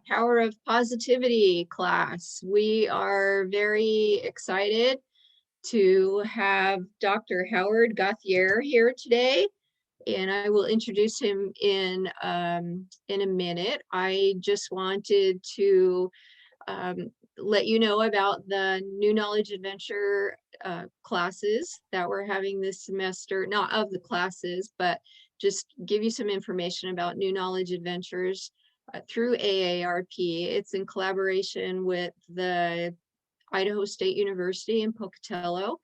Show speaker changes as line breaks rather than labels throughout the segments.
Power of Positivity class. We are very excited to have Dr. Howard Gauthier here today, and I will introduce him in a minute. I just wanted to let you know about the New Knowledge Adventure classes that we're having this semester, not of the classes, but just give you some information about New Knowledge Adventures through AARP. It's in collaboration with the Idaho State University in Pocatello,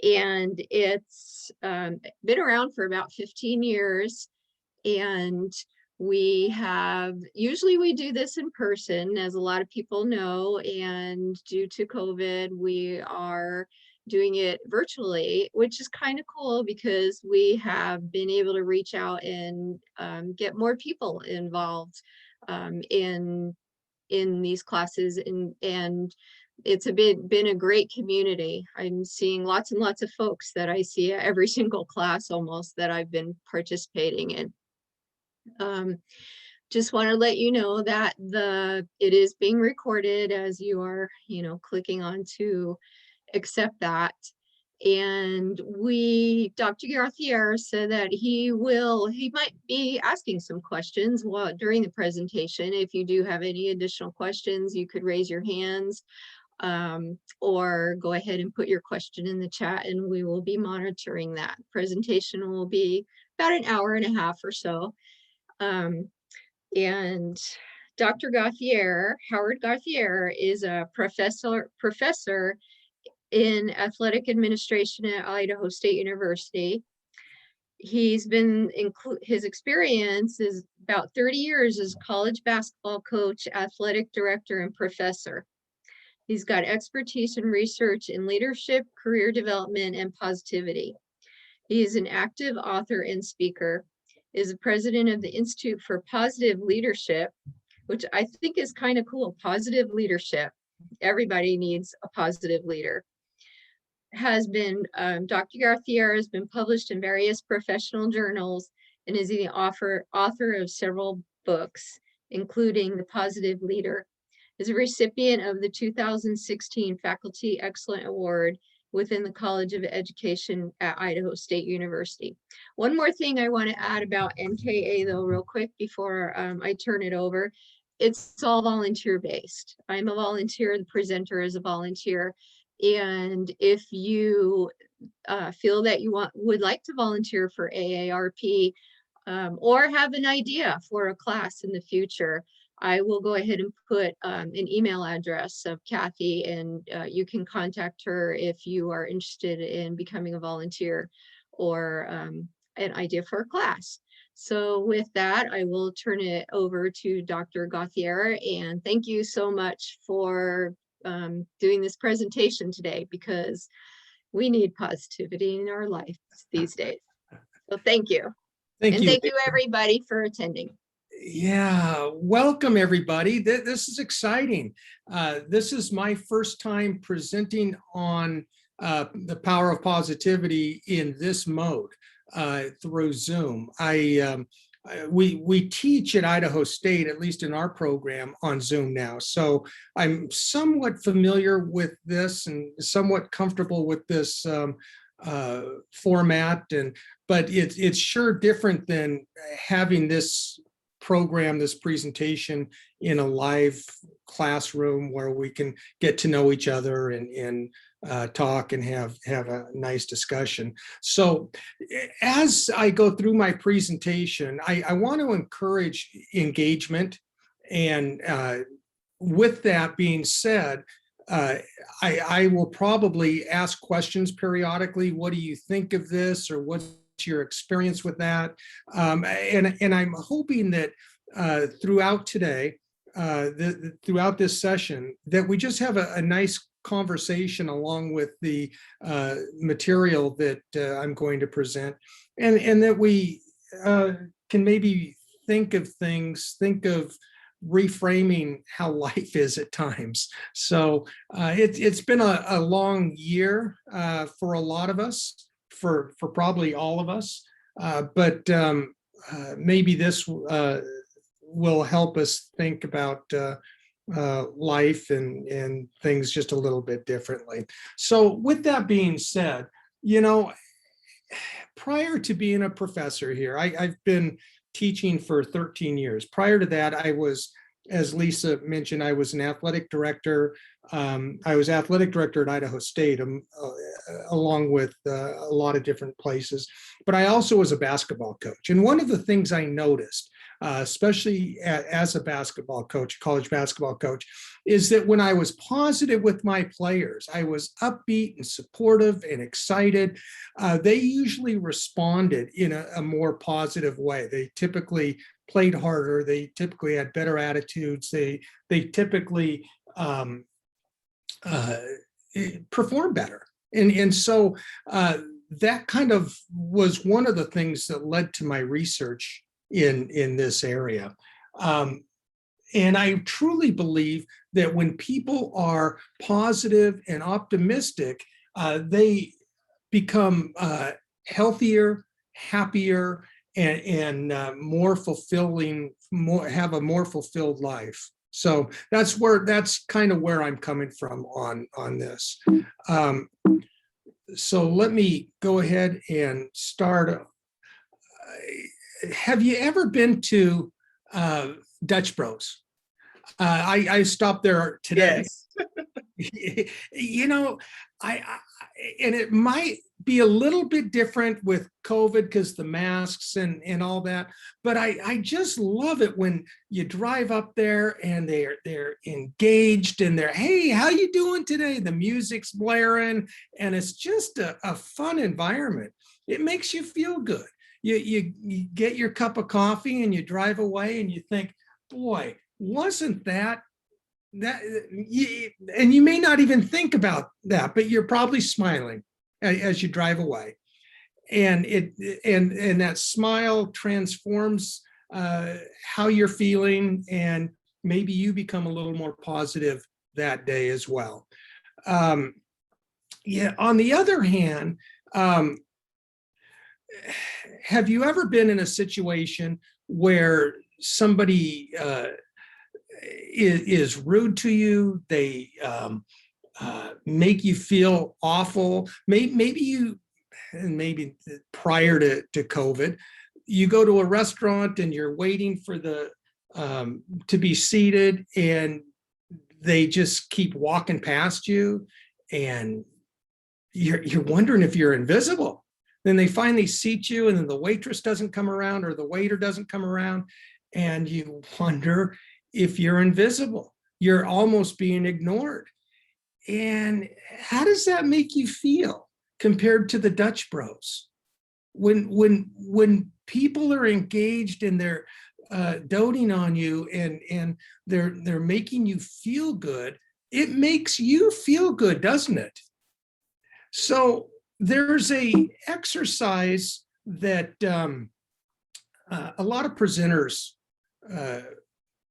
and it's been around for about 15 years. And usually we do this in person, as a lot of people know, and due to COVID, we are doing it virtually, which is kind of cool because we have been able to reach out and get more people involved in these classes, and it's been a great community. I'm seeing lots and lots of folks that I see at every single class almost that I've been participating in. Just want to let you know that it is being recorded as you are, clicking on to accept that. And Dr. Gauthier said that he might be asking some questions during the presentation. If you do have any additional questions, you could raise your hands or go ahead and put your question in the chat, and we will be monitoring that. Presentation will be about an hour and a half or so. And Dr. Gauthier, Howard Gauthier, is a professor in athletic administration at Idaho State University. His experience is about 30 years as college basketball coach, athletic director, and professor. He's got expertise in research in leadership, career development, and positivity. He is an active author and speaker, is the president of the Institute for Positive Leadership, which I think is kind of cool. Positive leadership. Everybody needs a positive leader. Dr. Gauthier has been published in various professional journals and is the author of several books, including The Positive Leader. Is a recipient of the 2016 Faculty Excellent Award within the College of Education at Idaho State University. One more thing I want to add about NKA though, real quick, before I turn it over. It's all volunteer based. I'm a volunteer, the presenter is a volunteer. And if you feel that you would like to volunteer for AARP or have an idea for a class in the future, I will go ahead and put an email address of Kathy, and you can contact her if you are interested in becoming a volunteer or an idea for a class. So with that, I will turn it over to Dr. Gauthier, and thank you so much for doing this presentation today, because we need positivity in our lives these days. So thank you. Thank you everybody for attending.
Yeah, welcome everybody. This is exciting. This is my first time presenting on the power of positivity in this mode through Zoom. We teach at Idaho State, at least in our program, on Zoom now. So I'm somewhat familiar with this and somewhat comfortable with this format, but it's sure different than having this program, this presentation in a live classroom where we can get to know each other and talk and have a nice discussion. So as I go through my presentation, I want to encourage engagement. And with that being said, I will probably ask questions periodically. What do you think of this? Or what's your experience with that? And I'm hoping that throughout today, throughout this session, that we just have a nice conversation along with the material that I'm going to present, and that we can maybe think of reframing how life is at times. So it's been a long year for a lot of us, for probably all of us, but maybe this will help us think about life and things just a little bit differently. So with that being said, prior to being a professor here, I've been teaching for 13 years. Prior to that, I was, as Lisa mentioned, I was an athletic director. I was athletic director at Idaho State, along with a lot of different places. But I also was a basketball coach. And one of the things I noticed, especially as a basketball coach, college basketball coach, is that when I was positive with my players, I was upbeat and supportive and excited. They usually responded in a more positive way. They typically played harder. They typically had better attitudes. They typically perform better. And so that kind of was one of the things that led to my research in this area. And I truly believe that when people are positive and optimistic, they become healthier, happier, and more fulfilling, have a more fulfilled life. So that's kind of where I'm coming from on this. So let me go ahead and start. Have you ever been to Dutch Bros? I stopped there today. Yes. And it might be a little bit different with COVID because the masks and all that, but I just love it when you drive up there and they're engaged and they're, hey, how you doing today? The music's blaring and it's just a fun environment. It makes you feel good. You get your cup of coffee and you drive away and you think, boy, wasn't that, and you may not even think about that, but you're probably smiling as you drive away. And that smile transforms how you're feeling, and maybe you become a little more positive that day as well. On the other hand, have you ever been in a situation where somebody is rude to you? They make you feel awful. Maybe prior to COVID, you go to a restaurant and you're waiting for to be seated, and they just keep walking past you, and you're wondering if you're invisible. Then they finally seat you, and then the waitress doesn't come around or the waiter doesn't come around, and you wonder if you're invisible. You're almost being ignored. And how does that make you feel compared to the Dutch Bros? When people are engaged and they're doting on you and they're making you feel good, it makes you feel good, doesn't it? So there's a exercise that a lot of presenters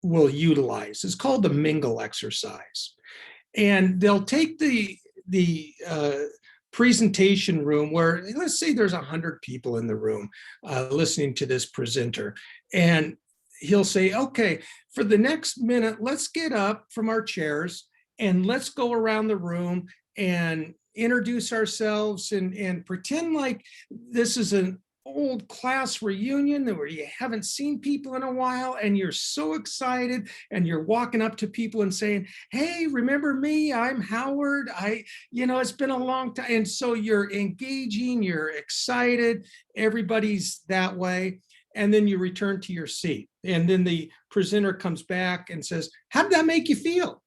will utilize. It's called the Mingle Exercise. And they'll take the presentation room where, let's say there's 100 people in the room listening to this presenter. And he'll say, okay, for the next minute, let's get up from our chairs and let's go around the room and introduce ourselves and pretend like this is an old class reunion where you haven't seen people in a while and you're so excited and you're walking up to people and saying, hey, remember me? I'm Howard. It's been a long time. And so you're engaging, you're excited, everybody's that way. And then you return to your seat. And then the presenter comes back and says, how did that make you feel?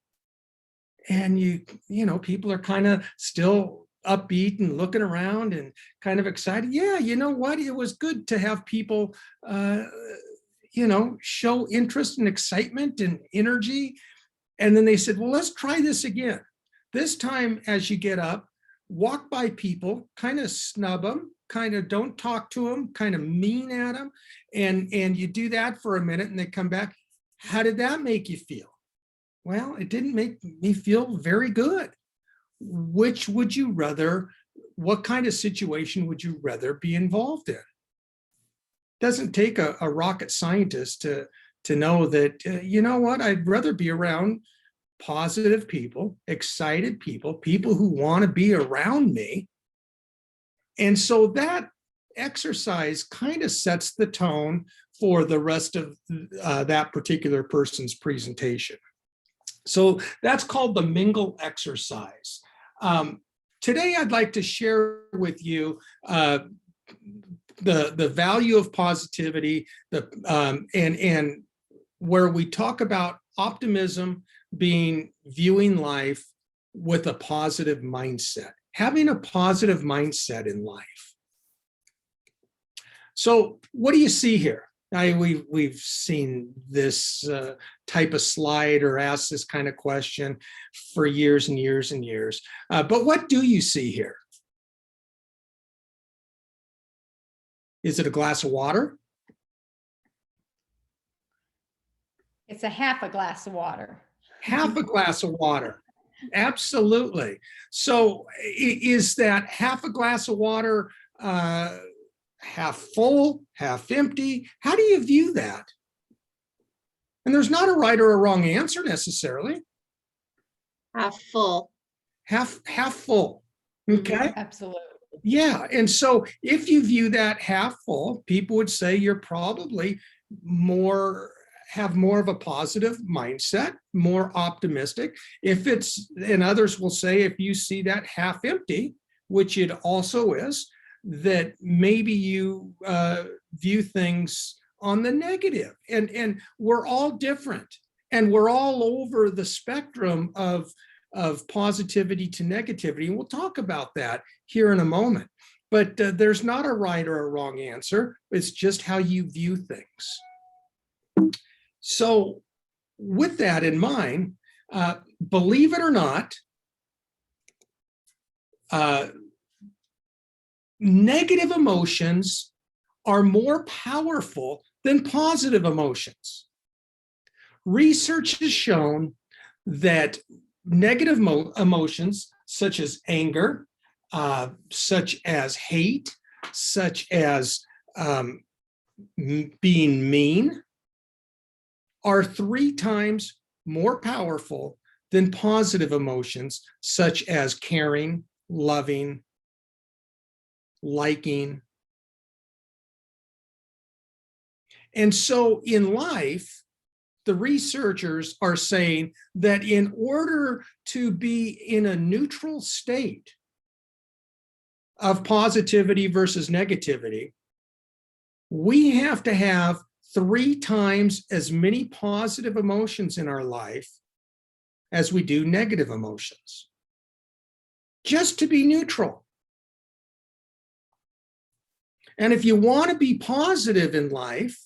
And people are kind of still upbeat and looking around and kind of excited. Yeah, you know what? It was good to have people, show interest and excitement and energy. And then they said, well, let's try this again. This time, as you get up, walk by people, kind of snub them, kind of don't talk to them, kind of mean at them. And you do that for a minute and they come back. How did that make you feel? Well, it didn't make me feel very good. Which would you rather, what kind of situation would you rather be involved in? Doesn't take a rocket scientist to know that, you know what, I'd rather be around positive people, excited people, people who want to be around me. And so that exercise kind of sets the tone for the rest of that particular person's presentation. So that's called the Mingle Exercise. Today, I'd like to share with you the value of positivity, and where we talk about optimism being viewing life with a positive mindset, having a positive mindset in life. So what do you see here? We've seen this type of slide or asked this kind of question for years and years and years. But what do you see here? Is it a glass of water?
It's a half a glass of water.
Half a glass of water. Absolutely. So is that half a glass of water half full, half empty? How do you view that? And there's not a right or a wrong answer necessarily.
Half full.
Half full. Okay.
Absolutely.
Yeah. And so if you view that half full, people would say you're probably have more of a positive mindset, more optimistic. If it's, and others will say, if you see that half empty, which it also is, that maybe you view things on the negative. And we're all different, and we're all over the spectrum of positivity to negativity. And we'll talk about that here in a moment. But there's not a right or a wrong answer. It's just how you view things. So with that in mind, believe it or not, negative emotions are more powerful than positive emotions. Research has shown that negative emotions, such as anger, such as hate, such as being mean, are 3 times more powerful than positive emotions, such as caring, loving, liking. And so in life, the researchers are saying that in order to be in a neutral state of positivity versus negativity, we have to have 3 times as many positive emotions in our life as we do negative emotions, just to be neutral. And if you want to be positive in life,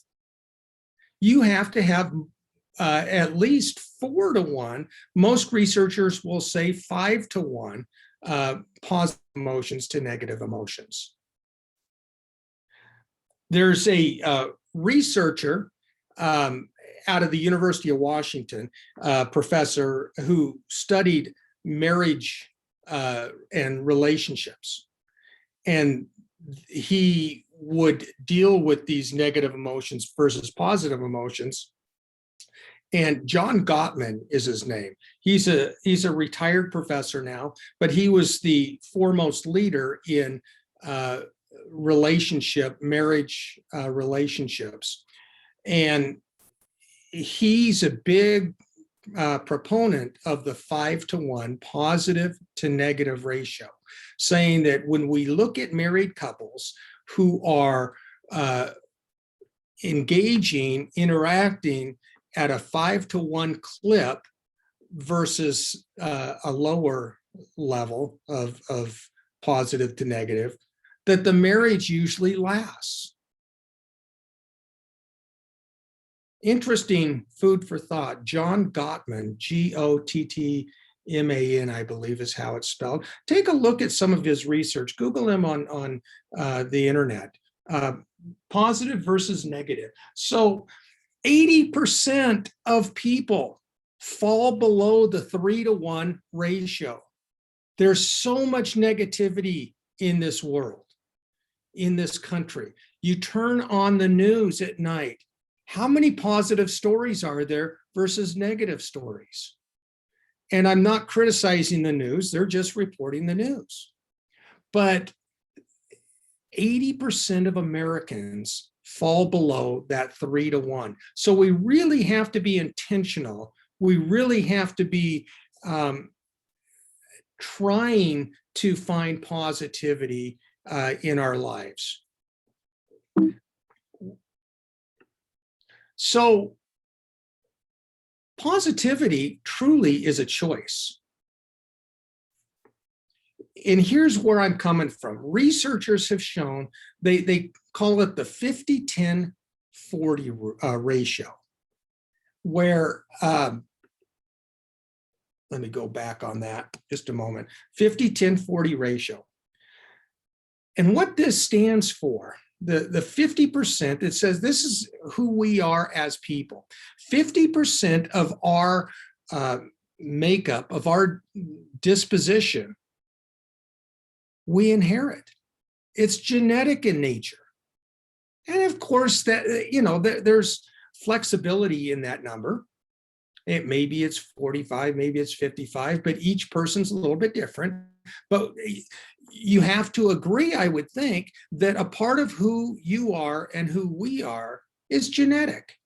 you have to have at least 4 to 1. Most researchers will say 5 to 1 positive emotions to negative emotions. There's a researcher out of the University of Washington, professor who studied marriage and relationships. And he would deal with these negative emotions versus positive emotions. And John Gottman is his name. He's a retired professor now, but he was the foremost leader in marriage relationships. And he's a big proponent of the 5 to 1 positive to negative ratio, saying that when we look at married couples who are interacting at a 5 to 1 clip versus a lower level of positive to negative, that the marriage usually lasts. Interesting food for thought. John Gottman, Gottman, I believe is how it's spelled. Take a look at some of his research. Google him on the internet. Positive versus negative. So 80% of people fall below the 3 to 1 ratio. There's so much negativity in this world, in this country. You turn on the news at night, How many positive stories are there versus negative stories? And I'm not criticizing the news, they're just reporting the news. But 80% of Americans fall below that 3 to 1. So we really have to be intentional. We really have to be trying to find positivity in our lives. So positivity truly is a choice. And here's where I'm coming from. Researchers have shown, they call it the 50-10-40 ratio, where, let me go back on that just a moment, 50-10-40 ratio. And what this stands for, the 50%, it says this is who we are as people. 50% of our makeup, of our disposition, we inherit. It's genetic in nature. And of course, that, there's flexibility in that number. Maybe it's 45, maybe it's 55, but each person's a little bit different. But you have to agree, I would think, that a part of who you are and who we are is genetic.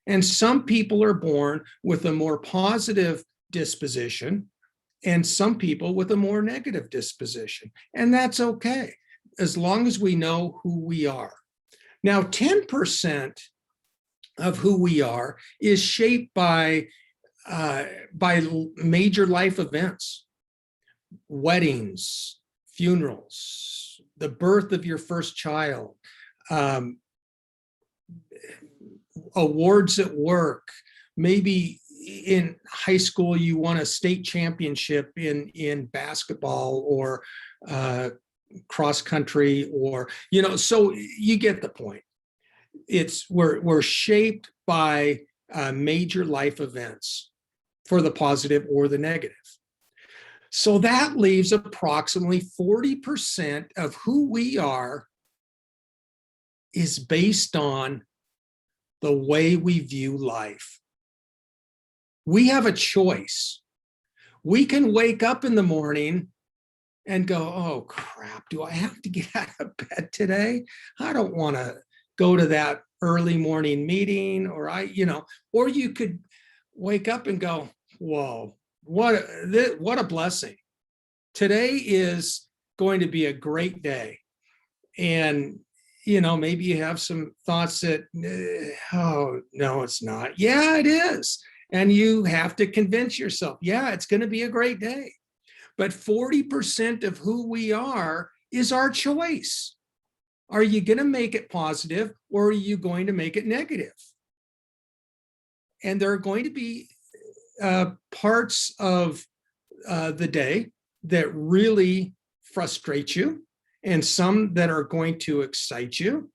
And some people are born with a more positive disposition, and some people with a more negative disposition. And that's okay, as long as we know who we are. Now, 10% of who we are is shaped by major life events, weddings, funerals, the birth of your first child, awards at work, maybe in high school you won a state championship in basketball or cross country, or so you get the point. We're shaped by major life events, for the positive or the negative. So that leaves approximately 40% of who we are is based on the way we view life. We have a choice. We can wake up in the morning and go, oh crap, do I have to get out of bed today? I don't want to go to that early morning meeting, or or you could wake up and go, whoa, what a blessing. Today is going to be a great day. And maybe you have some thoughts that, oh, no, it's not. Yeah, it is. And you have to convince yourself, yeah, it's going to be a great day. But 40% of who we are is our choice. Are you going to make it positive, or are you going to make it negative? And there are going to be parts of the day that really frustrate you, and some that are going to excite you.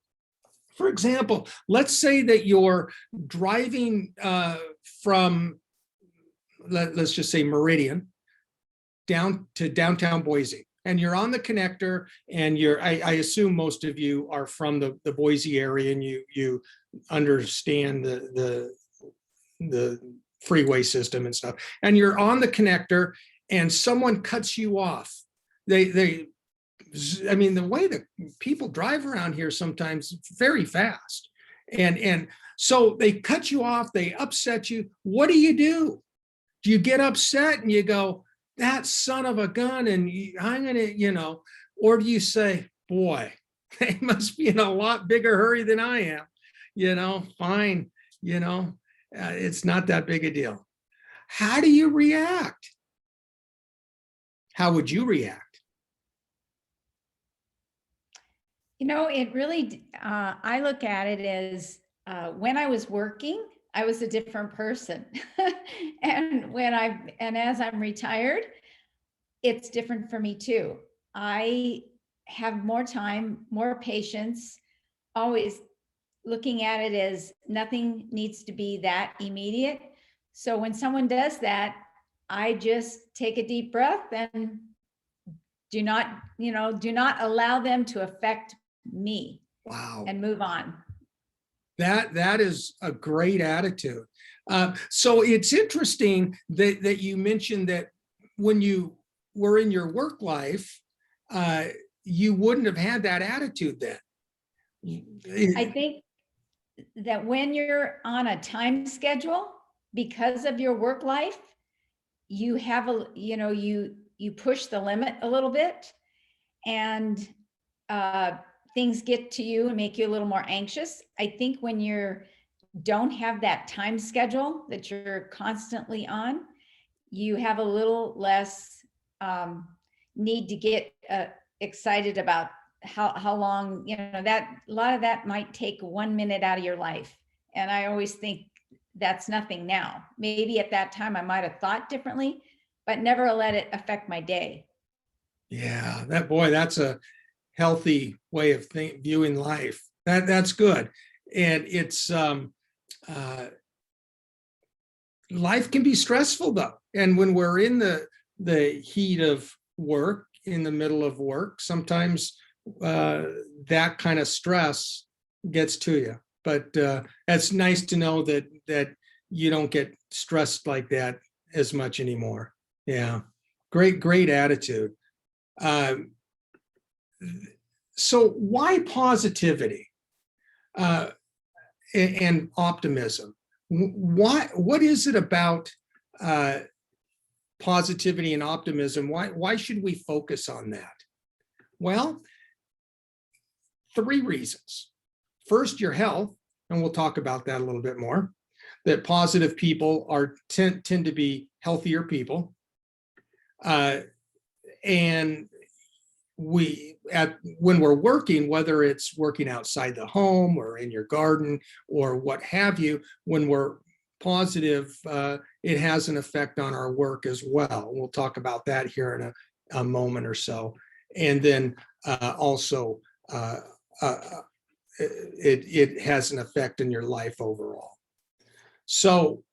For example, let's say that you're driving from, let's just say Meridian, down to downtown Boise, and you're on the connector, and I assume most of you are from the Boise area, and you understand the freeway system and stuff, and you're on the connector, and someone cuts you off. The way that people drive around here sometimes very fast. And so they cut you off, they upset you. What do? Do you get upset and you go, that son of a gun, and I'm gonna, or do you say, boy, they must be in a lot bigger hurry than I am, fine, it's not that big a deal. How do you react? How would you react?
It really, I look at it as when I was working, I was a different person. And as I'm retired, it's different for me too. I have more time, more patience, always looking at it as nothing needs to be that immediate. So when someone does that, I just take a deep breath and do not allow them to affect me.
Wow.
And move on.
That is a great attitude. So it's interesting that you mentioned that when you were in your work life, you wouldn't have had that attitude then.
I think that when you're on a time schedule, because of your work life, you have you push the limit a little bit, and things get to you and make you a little more anxious. I think when you don't have that time schedule that you're constantly on, you have a little less need to get excited about how long, that a lot of that might take 1 minute out of your life. And I always think that's nothing now. Maybe at that time I might have thought differently, but never let it affect my day.
Yeah, that's a healthy way of viewing life. That's good. And it's life can be stressful though. And when we're in the heat of work, in the middle of work, sometimes that kind of stress gets to you. But it's nice to know that you don't get stressed like that as much anymore. Yeah, great attitude. So why positivity and optimism? What is it about positivity and optimism? Why should we focus on that? Well, 3 reasons. First, your health, and we'll talk about that a little bit more. That positive people tend to be healthier people, and when we're working, whether it's working outside the home or in your garden or what have you, when we're positive, it has an effect on our work as well. We'll talk about that here in a moment or so. And then also, it has an effect in your life overall. So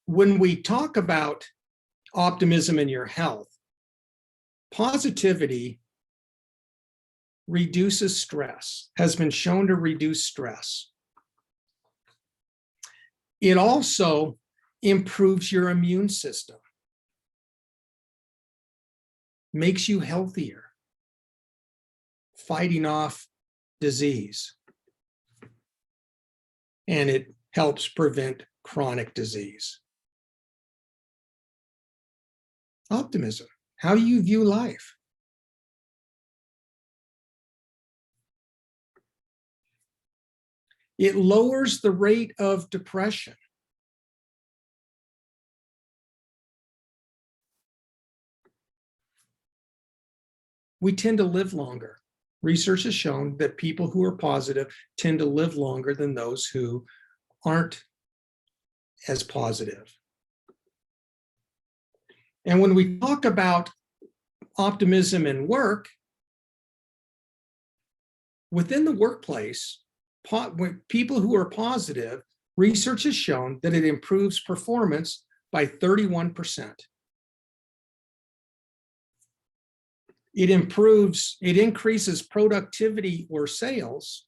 when we talk about optimism in your health, positivity reduces stress, has been shown to reduce stress. It also improves your immune system, makes you healthier, fighting off disease, and it helps prevent chronic disease. Optimism. How do you view life? It lowers the rate of depression. We tend to live longer. Research has shown that people who are positive tend to live longer than those who aren't as positive. And when we talk about optimism in work, within the workplace, people who are positive, research has shown that it improves performance by 31%. It increases productivity or sales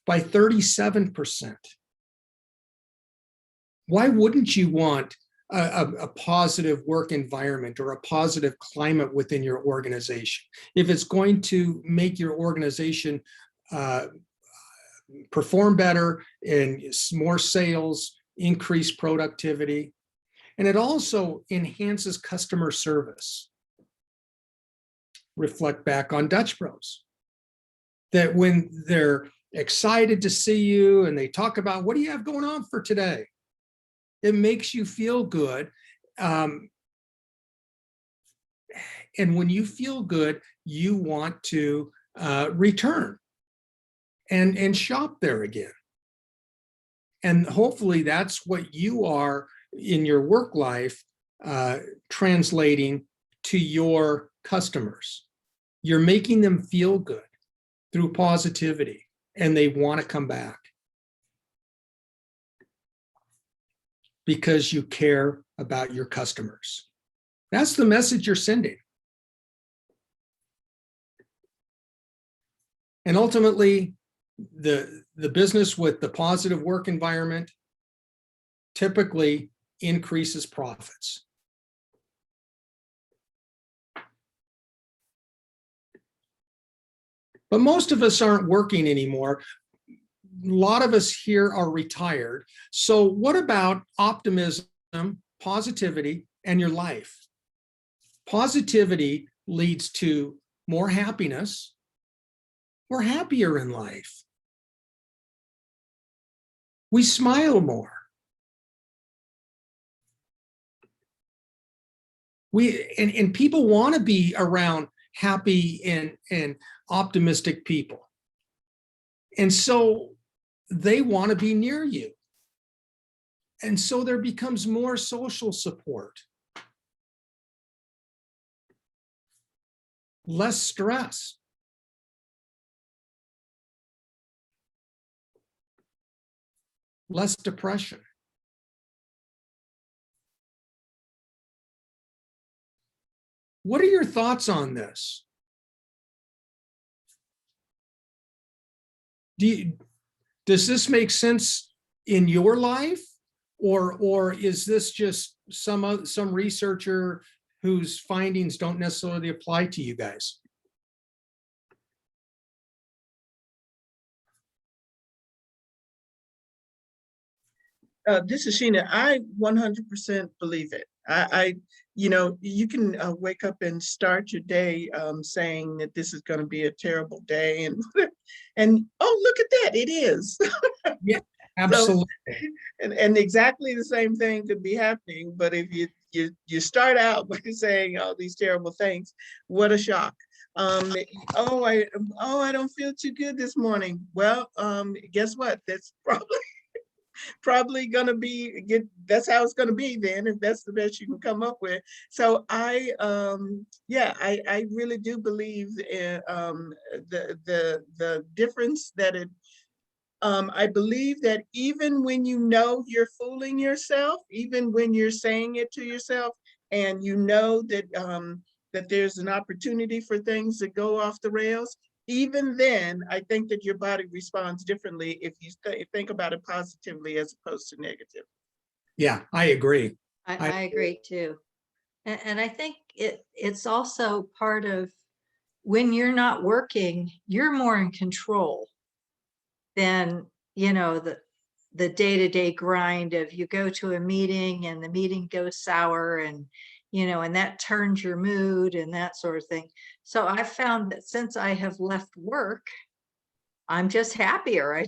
by 37%. Why wouldn't you want a positive work environment or a positive climate within your organization? If it's going to make your organization perform better and more sales, increase productivity, and it also enhances customer service. Reflect back on Dutch Bros, that when they're excited to see you and they talk about, what do you have going on for today? It makes you feel good. And when you feel good, you want to return and shop there again. And hopefully that's what you are in your work life, translating to your customers. You're making them feel good through positivity, and they want to come back because you care about your customers. That's the message you're sending. And ultimately, the business with the positive work environment typically increases profits. But most of us aren't working anymore. A lot of us here are retired. So what about optimism, positivity, and your life? Positivity leads to more happiness. We're happier in life. We smile more. And people want to be around happy and optimistic people. And so they want to be near you. And so there becomes more social support, less stress. Less depression. What are your thoughts on this? Does this make sense in your life, or is this just some researcher whose findings don't necessarily apply to you guys?
This is Sheena. I 100% believe it. You can wake up and start your day saying that this is going to be a terrible day, and oh, look at that, it is.
Yeah, absolutely.
So, and exactly the same thing could be happening, but if you start out by saying all these terrible things, what a shock. I don't feel too good this morning. Well, guess what? That's probably gonna be that's how it's gonna be then, if that's the best you can come up with. So I really do believe in the difference that it I believe that even when you know you're fooling yourself, even when you're saying it to yourself, and you know that that there's an opportunity for things to go off the rails, even then, I think that your body responds differently if you think about it positively as opposed to negative.
Yeah, I agree.
I agree too. And I think it's also part of when you're not working, you're more in control than, the day-to-day grind of you go to a meeting and the meeting goes sour and that turns your mood and that sort of thing. So I found that since I have left work, I'm just happier.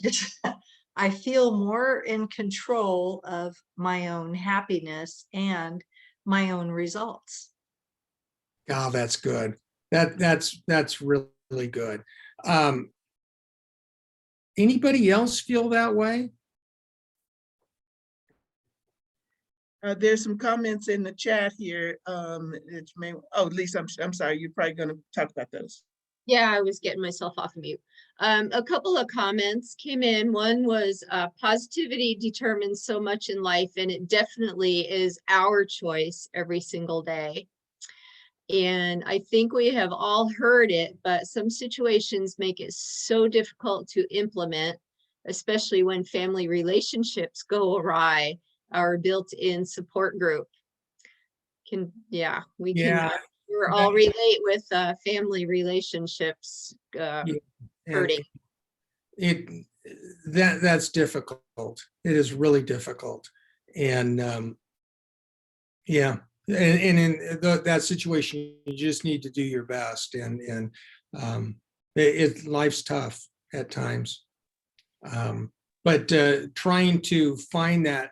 I feel more in control of my own happiness and my own results.
Oh, that's good. That's really good. Anybody else feel that way?
There's some comments in the chat here. Lisa, I'm sorry, you're probably going to talk about those.
Yeah, I was getting myself off of mute. A couple of comments came in. One was positivity determines so much in life, and it definitely is our choice every single day. And I think we have all heard it, but some situations make it so difficult to implement, especially when family relationships go awry. Our built-in support group we're all relate with family relationships hurting.
That's difficult. It is really difficult. And and in that situation, you just need to do your best. And life's tough at times. But trying to find that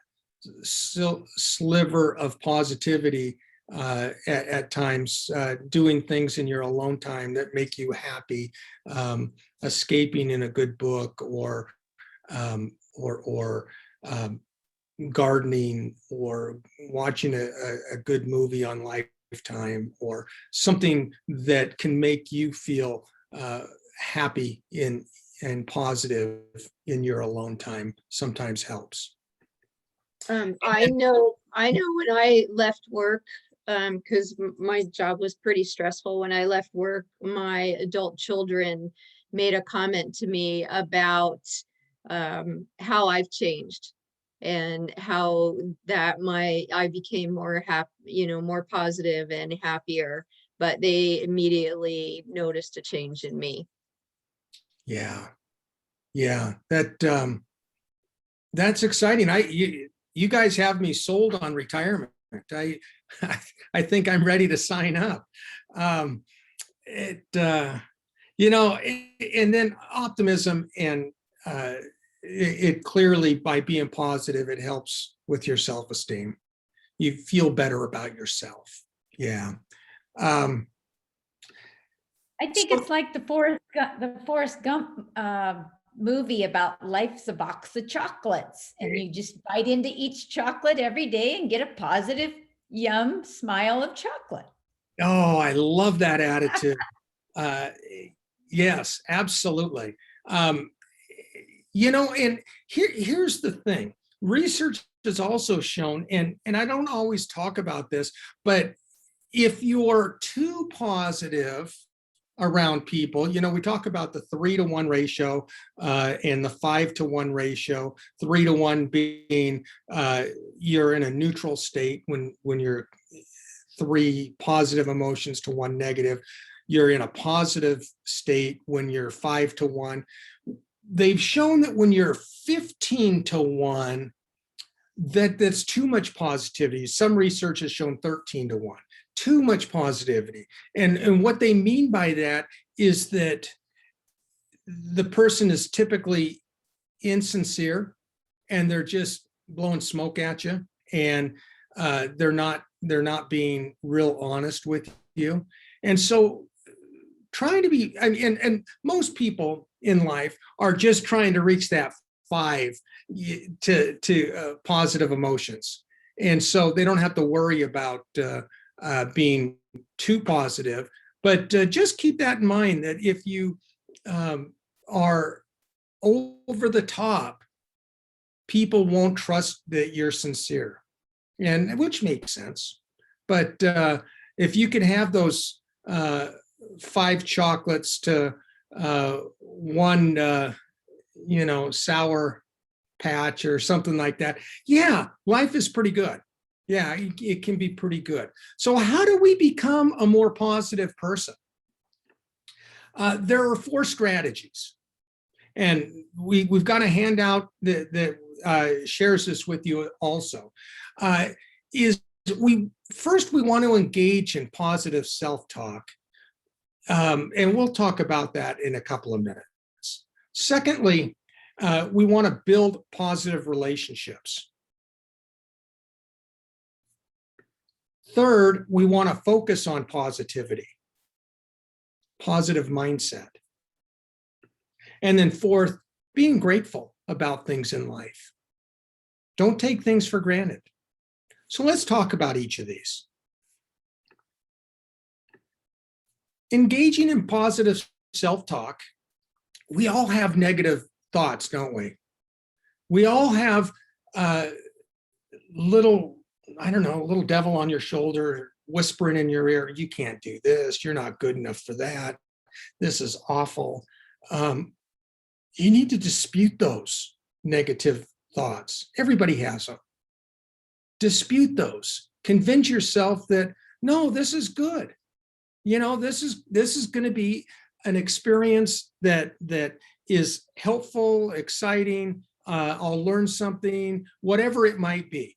sliver of positivity at times, doing things in your alone time that make you happy, escaping in a good book, or gardening, or watching a good movie on Lifetime, or something that can make you feel happy and positive in your alone time sometimes helps.
I know when I left work, because my job was pretty stressful. When I left work, my adult children made a comment to me about how I've changed and how that I became more happy, more positive and happier, but they immediately noticed a change in me.
Yeah. Yeah. That's exciting. You guys have me sold on retirement. I think I'm ready to sign up. And then optimism, and it clearly, by being positive, it helps with your self-esteem. You feel better about yourself. Yeah.
I think it's like the Forrest Gump movie about life's a box of chocolates, and you just bite into each chocolate every day and get a positive, yum smile of chocolate.
Oh, I love that attitude. Yes, absolutely. And here's the thing. Research has also shown, and I don't always talk about this, but if you're too positive around people, we talk about the 3-to-1 ratio and the 5-to-1 ratio, 3-to-1 being you're in a neutral state when you're 3 positive emotions to 1 negative. You're in a positive state when you're 5-to-1. They've shown that when you're 15-to-1, that's too much positivity. Some research has shown 13-to-1, too much positivity. And what they mean by that is that the person is typically insincere, and they're just blowing smoke at you, and they're not being real honest with you. And so trying to be, and most people in life are just trying to reach that 5 to positive emotions. And so they don't have to worry about being too positive. But just keep that in mind, that if you are over the top, people won't trust that you're sincere, and which makes sense. But if you can have those 5 chocolates to 1, sour patch or something like that, yeah, life is pretty good. Yeah, it can be pretty good. So how do we become a more positive person? There are 4 strategies. And we've got a handout that shares this with you also. We want to engage in positive self-talk. And we'll talk about that in a couple of minutes. Secondly, we want to build positive relationships. Third, we want to focus on positivity, positive mindset. And then fourth, being grateful about things in life. Don't take things for granted. So let's talk about each of these. Engaging in positive self-talk. We all have negative thoughts, don't we? We all have little devil on your shoulder whispering in your ear, you can't do this, you're not good enough for that, this is awful. You need to dispute those negative thoughts. Everybody has them. Dispute those. Convince yourself that, no, this is good. This is going to be an experience that is helpful, exciting. I'll learn something, whatever it might be.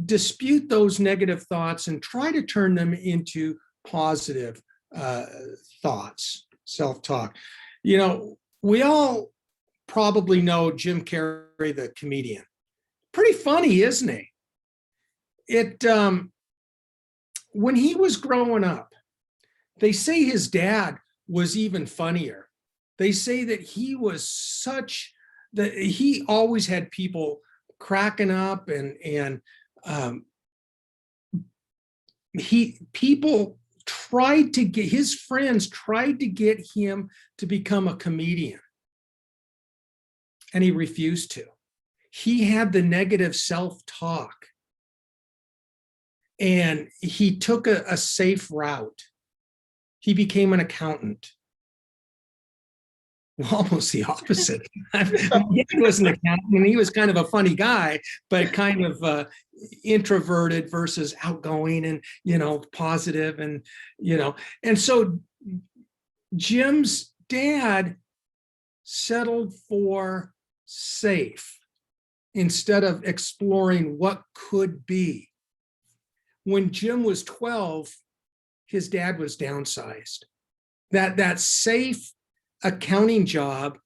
Dispute those negative thoughts and try to turn them into positive thoughts, self-talk. We all probably know Jim Carrey, the comedian. Pretty funny, isn't he? When he was growing up, they say his dad was even funnier. They say that he always had people cracking up, and his friends tried to get him to become a comedian, and he refused to. He had the negative self-talk, and he took a safe route. He became an accountant. Well, almost the opposite. My dad was an accountant. He was kind of a funny guy, but kind of introverted versus outgoing and, positive and, and so Jim's dad settled for safe instead of exploring what could be. When Jim was 12, his dad was downsized. That safe accounting job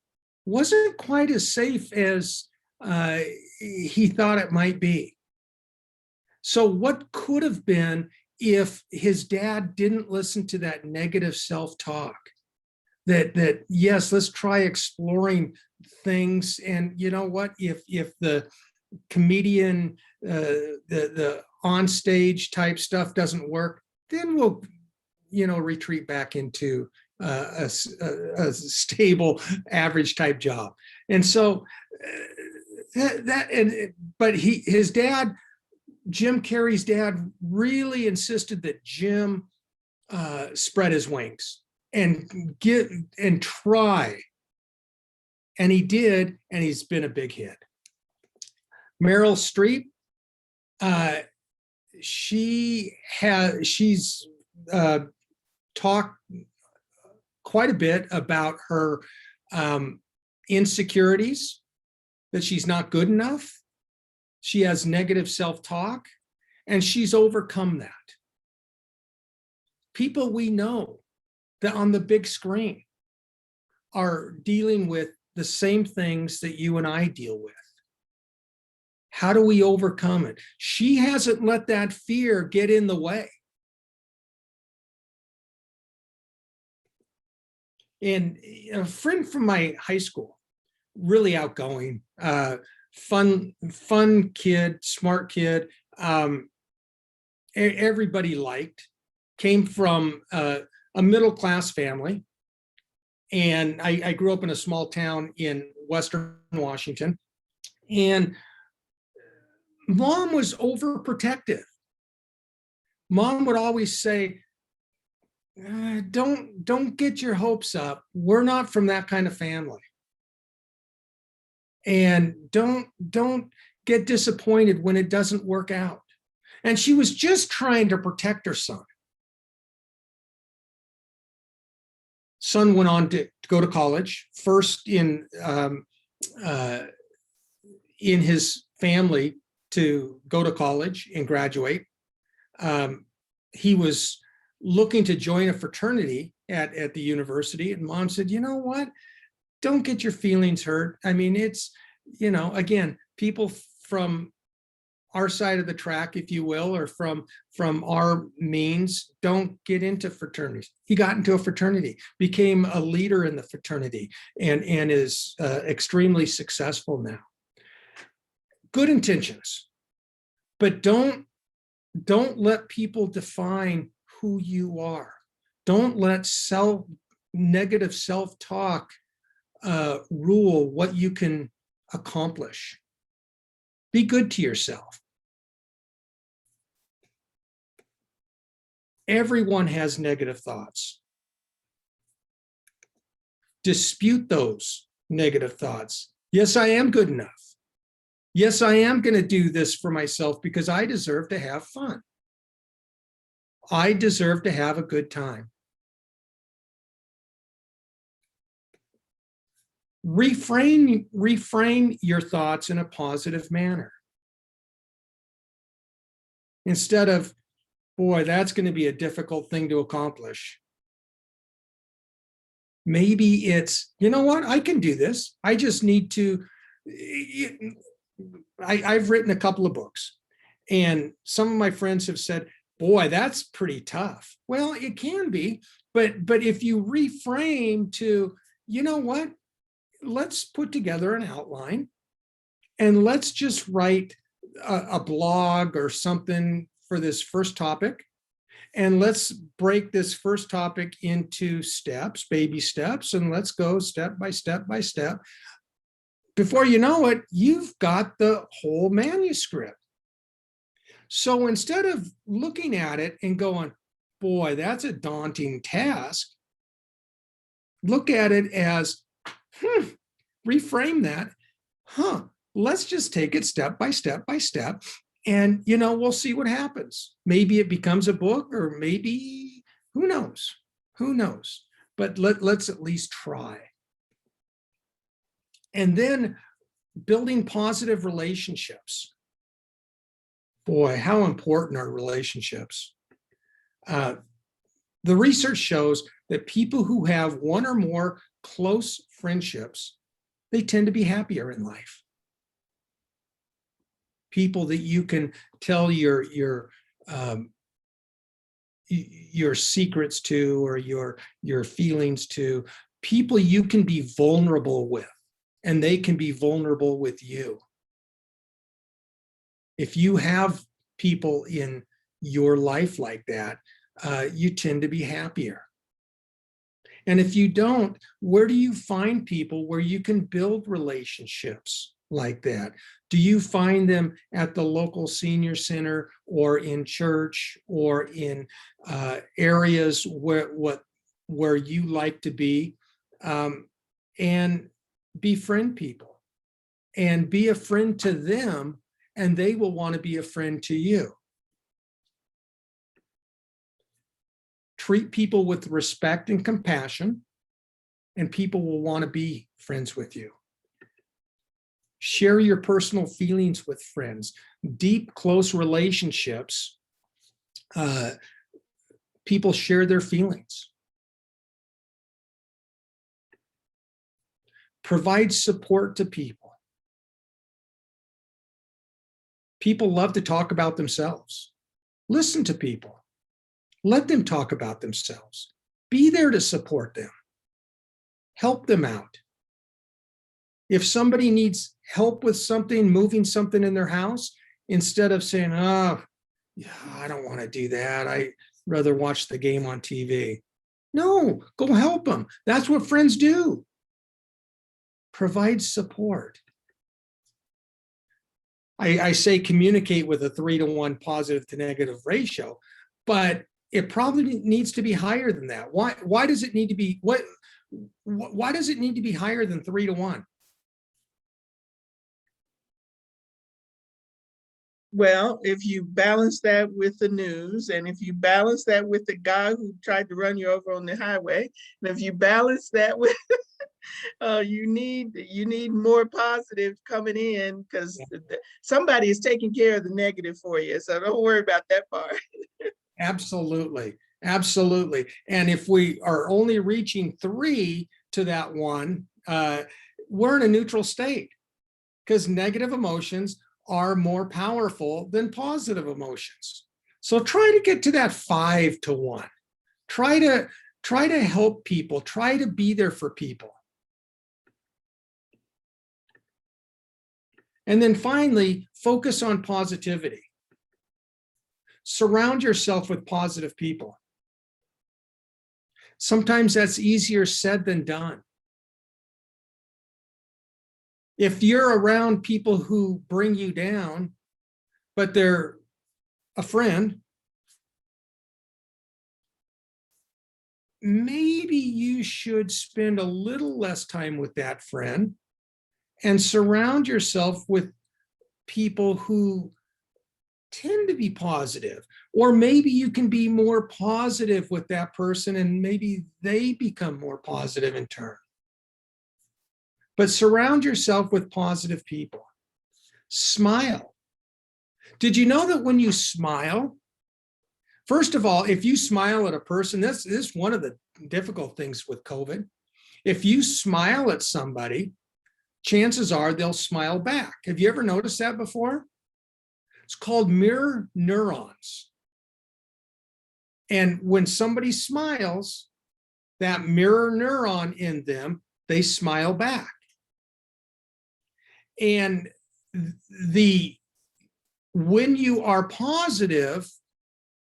wasn't quite as safe as he thought it might be. So what could have been if his dad didn't listen to that negative self-talk? That yes, let's try exploring things. And you know what? If the comedian, the on-stage type stuff doesn't work, then we'll, retreat back into a stable, average type job. And so but his dad, Jim Carrey's dad, really insisted that Jim spread his wings and try. And he did, and he's been a big hit. Meryl Streep, she's talked quite a bit about her insecurities, that she's not good enough. She has negative self-talk, and she's overcome that. People we know that on the big screen are dealing with the same things that you and I deal with. How do we overcome it? She hasn't let that fear get in the way. And a friend from my high school, really outgoing, fun kid, smart kid, everybody liked, came from a middle-class family. And I grew up in a small town in Western Washington. And Mom was overprotective. Mom would always say, don't get your hopes up. We're not from that kind of family. And don't get disappointed when it doesn't work out. And she was just trying to protect her son. Son went on to go to college, first in his family to go to college and graduate. He was looking to join a fraternity at the university, and Mom said, you know what? Don't get your feelings hurt. I mean, it's, again, people from our side of the track, if you will, or from our means, don't get into fraternities. He got into a fraternity, became a leader in the fraternity, and is extremely successful now. Good intentions, but don't let people define who you are. Don't let negative self-talk rule what you can accomplish. Be good to yourself. Everyone has negative thoughts. Dispute those negative thoughts. Yes, I am good enough. Yes, I am going to do this for myself because I deserve to have fun. I deserve to have a good time. Reframe your thoughts in a positive manner. Instead of, boy, that's going to be a difficult thing to accomplish. Maybe it's, you know what, I can do this. I just need to, I've written a couple of books, and some of my friends have said, boy, that's pretty tough. Well, it can be, but if you reframe to, you know what, let's put together an outline and let's just write a blog or something for this first topic. And let's break this first topic into steps, baby steps, and let's go step by step by step. Before you know it, you've got the whole manuscript. So instead of looking at it and going, boy, that's a daunting task, look at it as, reframe that. Let's just take it step by step by step. And, we'll see what happens. Maybe it becomes a book, or maybe, who knows? Who knows? But let's at least try. And then building positive relationships. Boy, how important are relationships? The research shows that people who have one or more close friendships, they tend to be happier in life. People that you can tell your secrets to, or your feelings to, people you can be vulnerable with, and they can be vulnerable with you. If you have people in your life like that, you tend to be happier. And if you don't, where do you find people where you can build relationships like that? Do you find them at the local senior center, or in church, or in areas where you like to be? And befriend people and be a friend to them, and they will want to be a friend to you. Treat people with respect and compassion, and people will want to be friends with you. Share your personal feelings with friends. Deep, close relationships, people share their feelings. Provide support to people. People love to talk about themselves. Listen to people. Let them talk about themselves. Be there to support them. Help them out. If somebody needs help with something, moving something in their house, instead of saying, "Oh, yeah, I don't want to do that. I'd rather watch the game on TV." No, go help them. That's what friends do. Provide support. I say communicate with a 3-to-1 positive to negative ratio, but it probably needs to be higher than that. Why does it need to be, why does it need to be higher than 3-to-1?
Well, if you balance that with the news, and if you balance that with the guy who tried to run you over on the highway, and if you balance that with you need more positive coming in, because somebody is taking care of the negative for you. So don't worry about that part.
Absolutely. Absolutely. And if we are only reaching 3 to that 1, we're in a neutral state, because negative emotions are more powerful than positive emotions. So try to get to that 5-to-1. Try to help people. Try to be there for people. And then finally, focus on positivity. Surround yourself with positive people. Sometimes that's easier said than done. If you're around people who bring you down, but they're a friend, maybe you should spend a little less time with that friend and surround yourself with people who tend to be positive. Or maybe you can be more positive with that person, and maybe they become more positive in turn. But surround yourself with positive people. Smile. Did you know that when you smile, first of all, if you smile at a person, this is one of the difficult things with COVID. If you smile at somebody, chances are they'll smile back. Have you ever noticed that before? It's called mirror neurons. And when somebody smiles, that mirror neuron in them, they smile back. And when you are positive,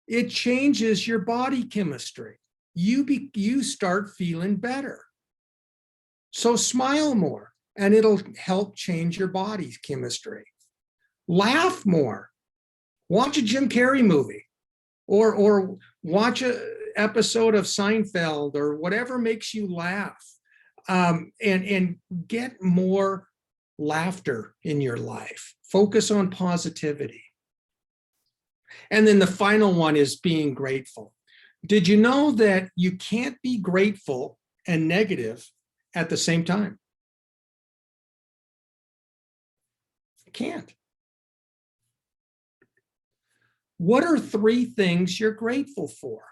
it changes your body chemistry. You start feeling better. So smile more, and it'll help change your body's chemistry. Laugh more. Watch a Jim Carrey movie, or watch an episode of Seinfeld, or whatever makes you laugh. and get more laughter in your life. Focus on positivity. And then the final one is being grateful. Did you know that you can't be grateful and negative at the same time? You can't. What are 3 things you're grateful for?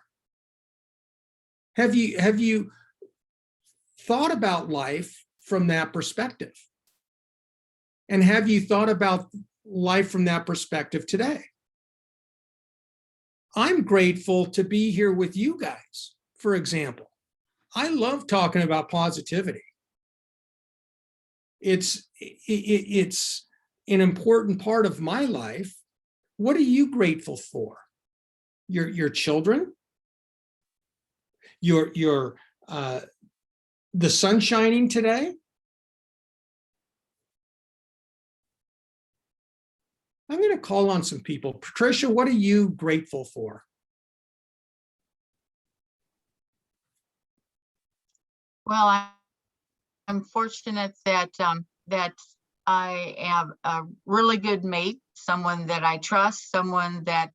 Have you thought about life from that perspective? And have you thought about life from that perspective today? I'm grateful to be here with you guys, for example. I love talking about positivity. It's an important part of my life. What are you grateful for? Your children? The sun shining today? I'm going to call on some people. Patricia, what are you grateful for?
Well, I'm fortunate that that I have a really good mate, someone that I trust, someone that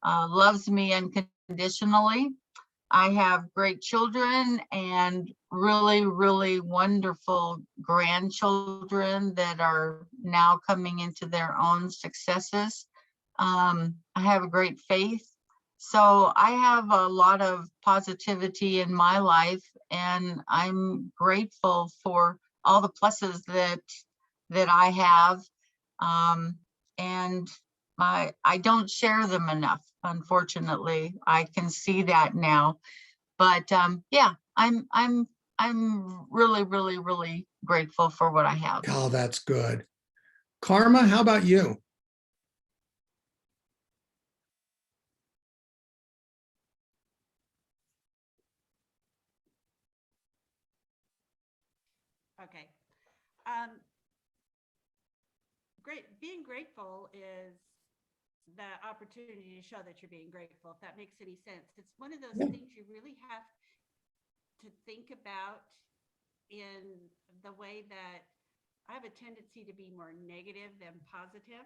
loves me unconditionally. I have great children and really, really wonderful grandchildren that are now coming into their own successes. I have a great faith. So I have a lot of positivity in my life, and I'm grateful for all the pluses that I have. And I don't share them enough, unfortunately. I can see that now. But yeah, I'm really, really, really grateful for what I have.
Oh, that's good. Karma, how about you?
Okay. Being grateful is the opportunity to show that you're being grateful, if that makes any sense. It's one of those things you really have to think about in the way that I have a tendency to be more negative than positive.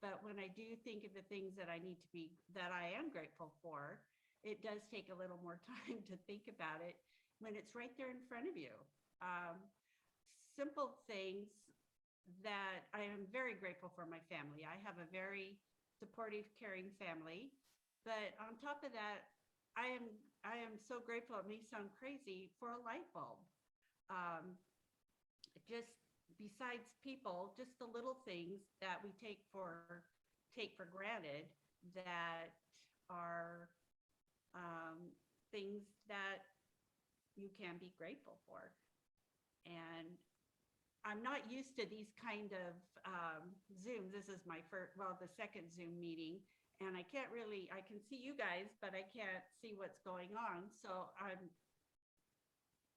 But when I do think of the things that I am grateful for, it does take a little more time to think about it when it's right there in front of you. Simple things that I am very grateful for my family. I have a very supportive, caring family. But on top of that, I am so grateful, it may sound crazy, for a light bulb. Just besides people, just the little things that we take for granted that are things that you can be grateful for. And I'm not used to these kind of Zooms. This is my the second Zoom meeting, and I can see you guys, but I can't see what's going on. So I'm,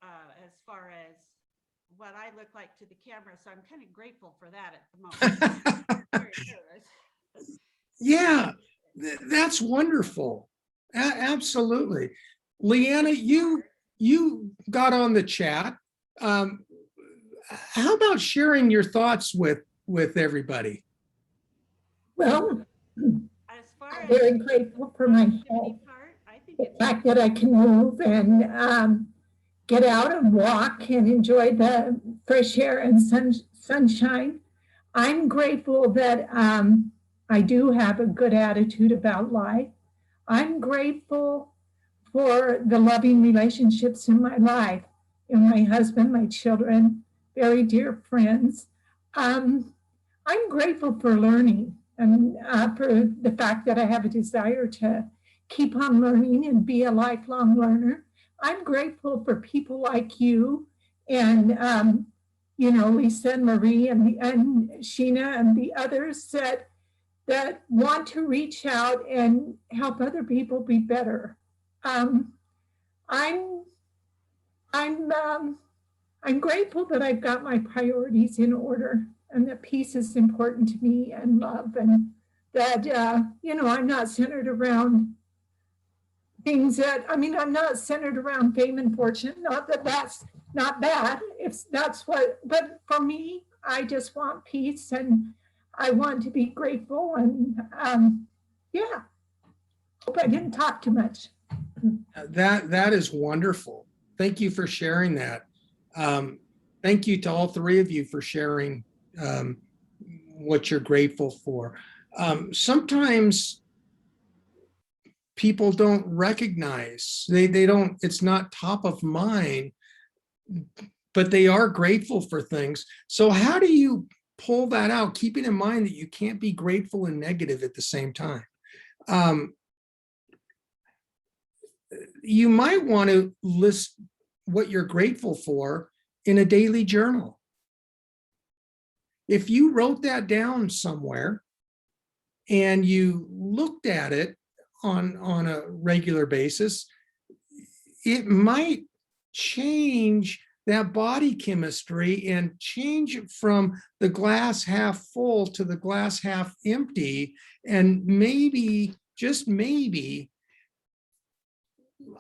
as far as what I look like to the camera, so I'm kind of grateful for that at the moment. Very nervous.
Yeah, that's wonderful. Absolutely. Leanna, you got on the chat. How about sharing your thoughts with everybody?
Well,
As far
I'm
as
very grateful for my health,
I think
the
it's
fact that I can move and get out and walk and enjoy the fresh air and sunshine. I'm grateful that I do have a good attitude about life. I'm grateful for the loving relationships in my life, my husband, my children, very dear friends. I'm grateful for learning and for the fact that I have a desire to keep on learning and be a lifelong learner. I'm grateful for people like you and, Lisa and Marie and Sheena and the others that want to reach out and help other people be better. I'm grateful that I've got my priorities in order and that peace is important to me and love, and that, I'm not centered around things I'm not centered around fame and fortune. Not that that's not bad if that's what, but for me, I just want peace and I want to be grateful and yeah. Hope I didn't talk too much.
That is wonderful. Thank you for sharing that. Thank you to all three of you for sharing what you're grateful for. Sometimes people don't recognize, they don't, it's not top of mind, but they are grateful for things. So how do you pull that out, keeping in mind that you can't be grateful and negative at the same time? You might want to list what you're grateful for in a daily journal. If you wrote that down somewhere and you looked at it on a regular basis, it might change that body chemistry and change it from the glass half full to the glass half empty. And maybe, just maybe,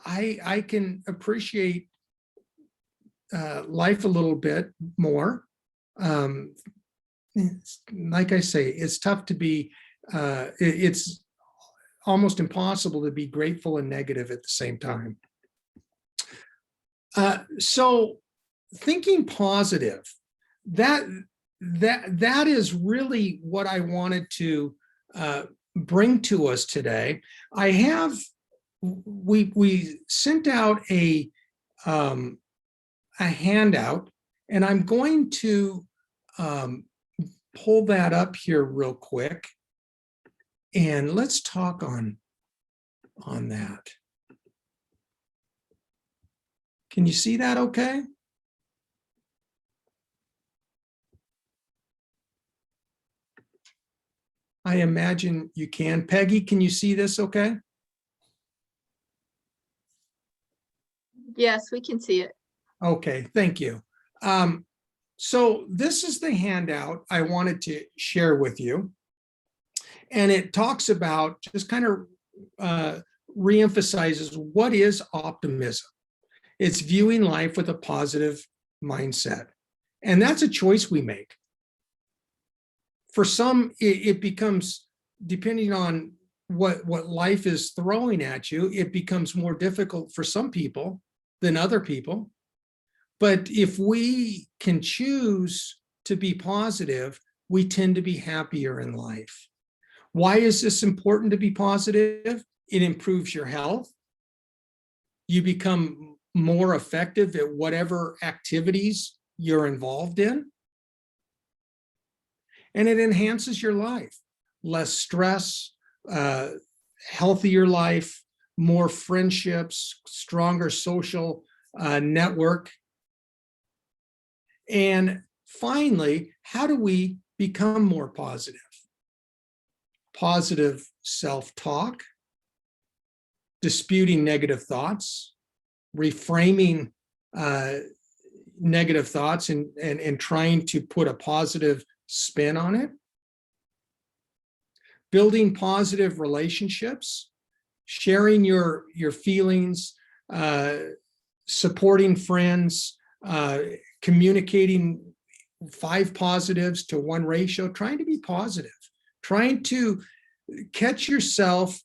I can appreciate life a little bit more. Like I say, it's tough to be, it's almost impossible to be grateful and negative at the same time. So thinking positive, that is really what I wanted to bring to us today. We sent out a handout, and I'm going to pull that up here real quick, and let's talk on that. Can you see that okay? I imagine you can. Peggy, can you see this okay?
Yes, we can see it.
Okay, thank you. So this is the handout I wanted to share with you. And it talks about, just kind of reemphasizes, what is optimism? It's viewing life with a positive mindset. And that's a choice we make. For some, it becomes, depending on what life is throwing at you, it becomes more difficult for some people than other people. But if we can choose to be positive, we tend to be happier in life. Why is this important to be positive? It improves your health. You become more effective at whatever activities you're involved in. And it enhances your life. Less stress, healthier life, more friendships, stronger social network. And finally, how do we become more positive? Positive self-talk, disputing negative thoughts, reframing negative thoughts and trying to put a positive spin on it, building positive relationships, sharing your feelings, supporting friends, communicating 5 positives to 1 ratio, trying to be positive, trying to catch yourself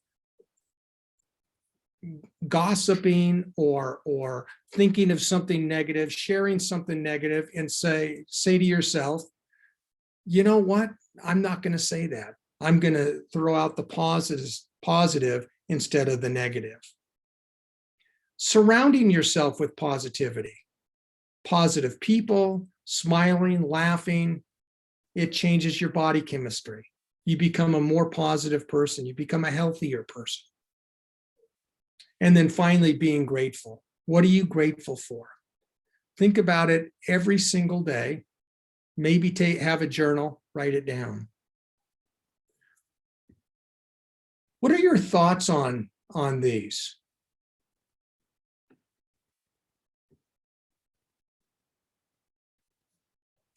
gossiping or thinking of something negative, sharing something negative, and say to yourself, you know what? I'm not going to say that. I'm going to throw out the positive instead of the negative. Surrounding yourself with positivity, positive people, smiling, laughing, it changes your body chemistry. You become a more positive person. You become a healthier person. And then finally, being grateful. What are you grateful for? Think about it every single day. Maybe have a journal, write it down. What are your thoughts on these?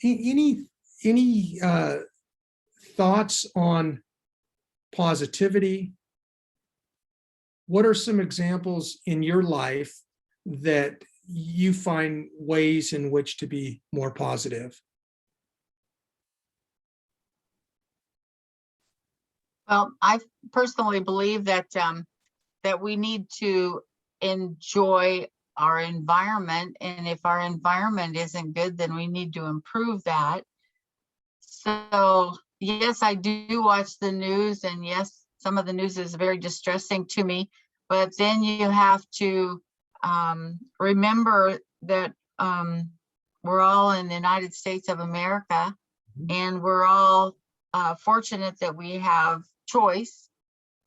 Any thoughts on positivity? What are some examples in your life that you find ways in which to be more positive?
Well, I personally believe that that we need to enjoy our environment, and if our environment isn't good, then we need to improve that. So yes, I do watch the news, and yes, some of the news is very distressing to me, but then you have to remember that we're all in the United States of America, and we're all fortunate that we have choice,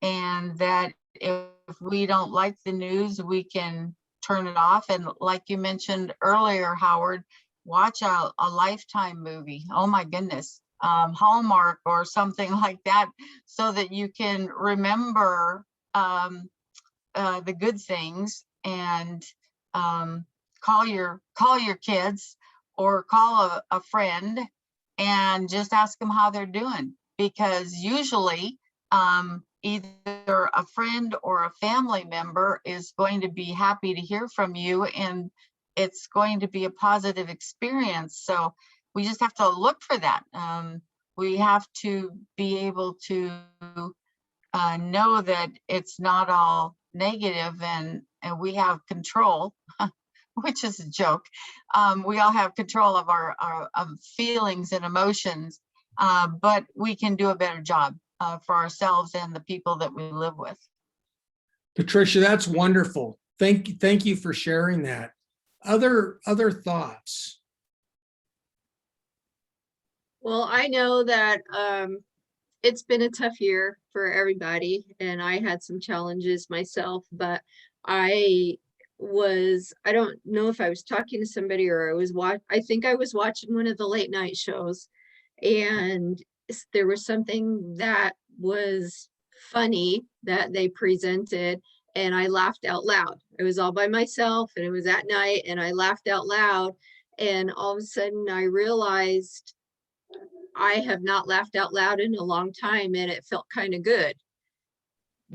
and that if we don't like the news, we can turn it off. And like you mentioned earlier, Howard, watch a Lifetime movie. Oh my goodness, Hallmark or something like that, so that you can remember the good things, and call your kids, or call a friend and just ask them how they're doing, because usually either a friend or a family member is going to be happy to hear from you, and it's going to be a positive experience. So we just have to look for that. We have to be able to know that it's not all negative, and we have control, which is a joke. We all have control of our feelings and emotions, but we can do a better job for ourselves and the people that we live with.
Patricia, that's wonderful. Thank you for sharing that. Other thoughts?
Well, I know that it's been a tough year for everybody, and I had some challenges myself, but I don't know if I was talking to somebody or I think I was watching one of the late night shows, and there was something that was funny that they presented, and I laughed out loud. I was all by myself, and it was at night, and I laughed out loud, and all of a sudden I realized I have not laughed out loud in a long time, and it felt kind of good,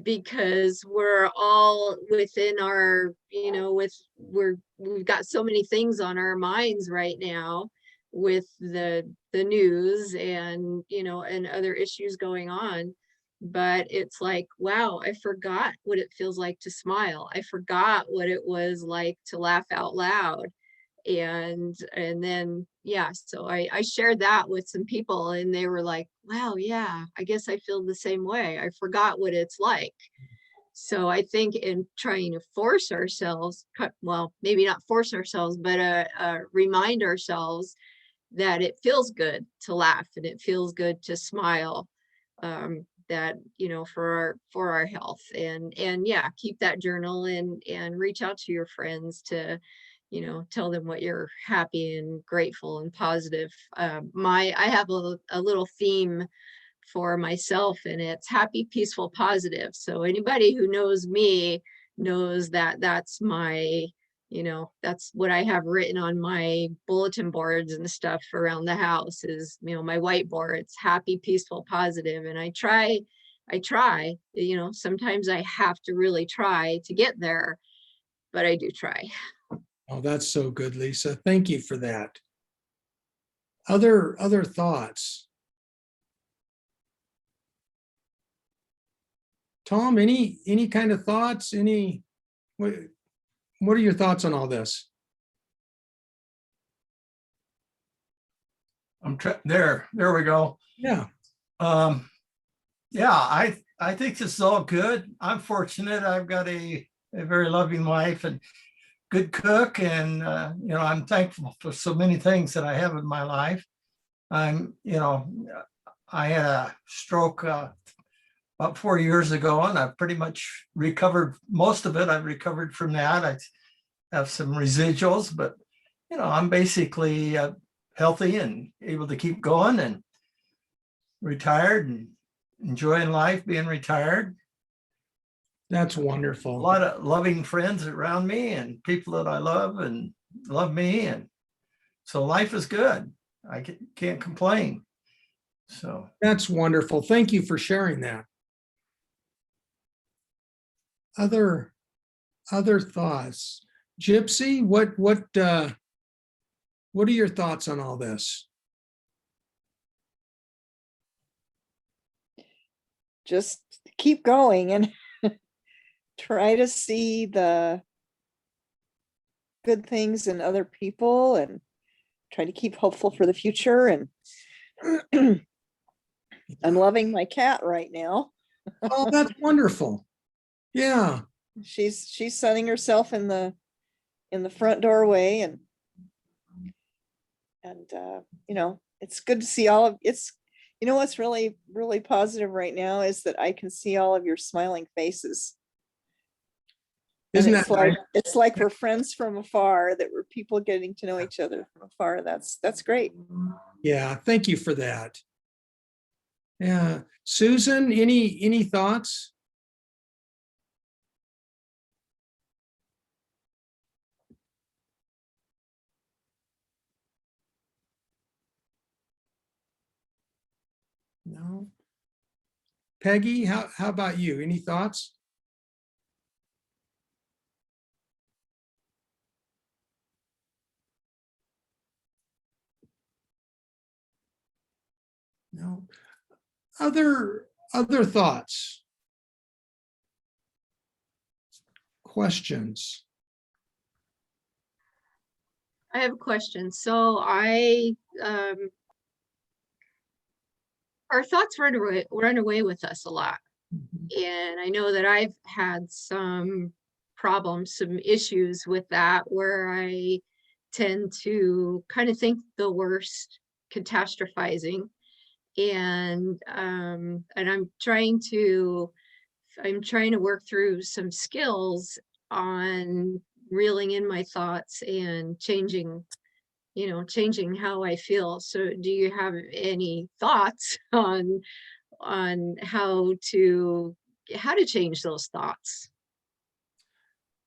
because we're all within our, we've got so many things on our minds right now with the news and, and other issues going on. But it's like, wow, I forgot what it feels like to smile. I forgot what it was like to laugh out loud. And then, yeah, so I shared that with some people, and they were like, wow, yeah, I guess I feel the same way. I forgot what it's like. So I think in trying to force ourselves, well, maybe not force ourselves, but remind ourselves that it feels good to laugh, and it feels good to smile, that, for our health, and yeah, keep that journal, and reach out to your friends to, tell them what you're happy and grateful and positive. I have a little theme for myself, and it's happy, peaceful, positive. So anybody who knows me knows that that's my, that's what I have written on my bulletin boards and stuff around the house is, my whiteboard. It's happy, peaceful, positive. And I try, sometimes I have to really try to get there, but I do try.
Oh, that's so good, Lisa. Thank you for that. Other thoughts? Tom, any kind of thoughts? What are your thoughts on all this?
There we go.
Yeah.
Yeah, I think this is all good. I'm fortunate. I've got a very loving wife and good cook, and I'm thankful for so many things that I have in my life. I had a stroke about 4 years ago, and I've pretty much recovered most of it. I've recovered from that. I have some residuals, but I'm basically healthy and able to keep going, and retired and enjoying life being retired.
That's
A
wonderful.
lot of loving friends around me and people that I love and love me. And so life is good. I can't complain. So
That's wonderful. Thank you for sharing that. Other thoughts? Gypsy, what are your thoughts on all this?
Just keep going and try to see the good things in other people and try to keep hopeful for the future. And I'm loving my cat right now.
Oh, that's wonderful. Yeah.
She's sunning herself in the front doorway, and you know, it's good to see all of it's, you know, what's really, really positive right now is that I can see all of your smiling faces. And
Isn't
it's
that
like
nice?
it's like we're friends from afar, that we're people getting to know each other from afar. That's great.
Yeah, thank you for that. Yeah. Susan, any thoughts? No. Peggy, how about you? Any thoughts? No. Other thoughts? Questions?
I have a question. So our thoughts run away with us a lot. And I know that I've had some problems, some issues with that, where I tend to kind of think the worst, catastrophizing. And I'm trying to work through some skills on reeling in my thoughts and changing how I feel. So do you have any thoughts on how to change those thoughts?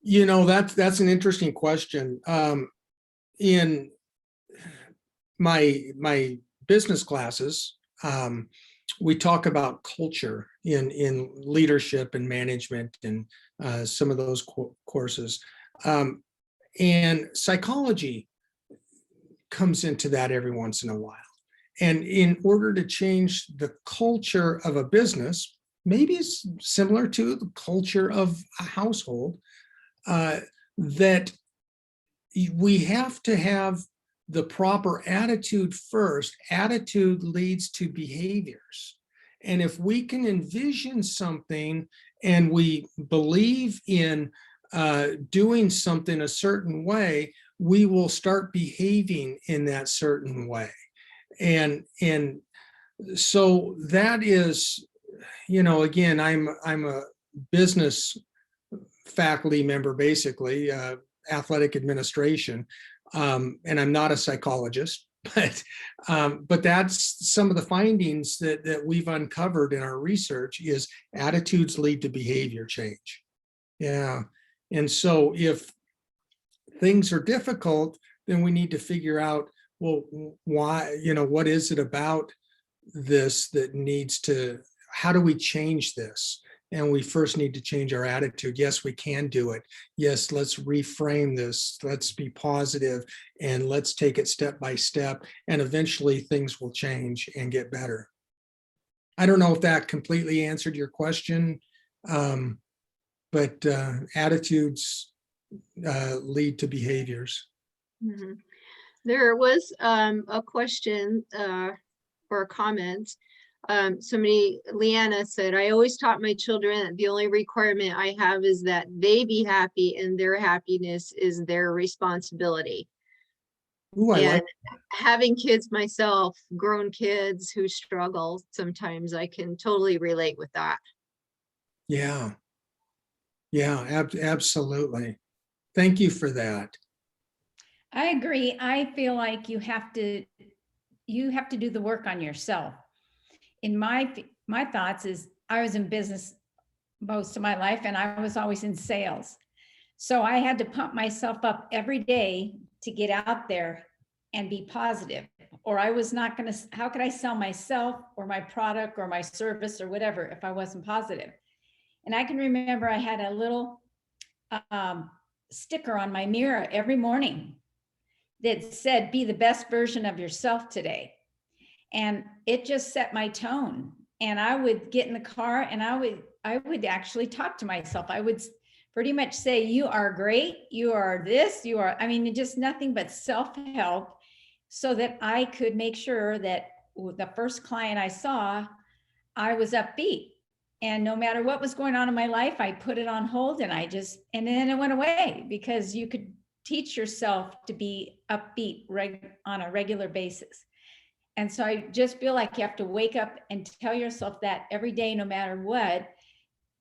You know, that's an interesting question. In my business classes, we talk about culture in leadership and management and some of those courses. And psychology comes into that every once in a while. And in order to change the culture of a business, maybe it's similar to the culture of a household, that we have to have the proper attitude first. Attitude leads to behaviors. And if we can envision something and we believe in doing something a certain way, we will start behaving in that certain way. And so that is, you know, again, I'm a business faculty member, basically, athletic administration, and I'm not a psychologist, but that's some of the findings that we've uncovered in our research is attitudes lead to behavior change. Yeah. And so if things are difficult, then we need to figure out, well, why, you know, what is it about this that needs to, how do we change this? And we first need to change our attitude. Yes, we can do it. Yes, let's reframe this. Let's be positive and let's take it step by step. And eventually things will change and get better. I don't know if that completely answered your question, but attitudes lead to behaviors.
Mm-hmm. There was a question or a comment. Leanna said, I always taught my children that the only requirement I have is that they be happy and their happiness is their responsibility.
Ooh, I
and
like.
Having kids myself, grown kids who struggle, sometimes I can totally relate with that.
Yeah. Yeah, absolutely. Thank you for that.
I agree. I feel like you have to do the work on yourself. In my thoughts is I was in business most of my life and I was always in sales. So I had to pump myself up every day to get out there and be positive, or I was not going to, how could I sell myself or my product or my service or whatever if I wasn't positive? And I can remember I had a little sticker on my mirror every morning that said, be the best version of yourself today. And it just set my tone. And I would get in the car and I would actually talk to myself. I would pretty much say, you are great. You are this, you are, I mean, just nothing but self-help, so that I could make sure that the first client I saw, I was upbeat. And no matter what was going on in my life, I put it on hold and and then it went away, because you could teach yourself to be upbeat on a regular basis. And so I just feel like you have to wake up and tell yourself that every day, no matter what,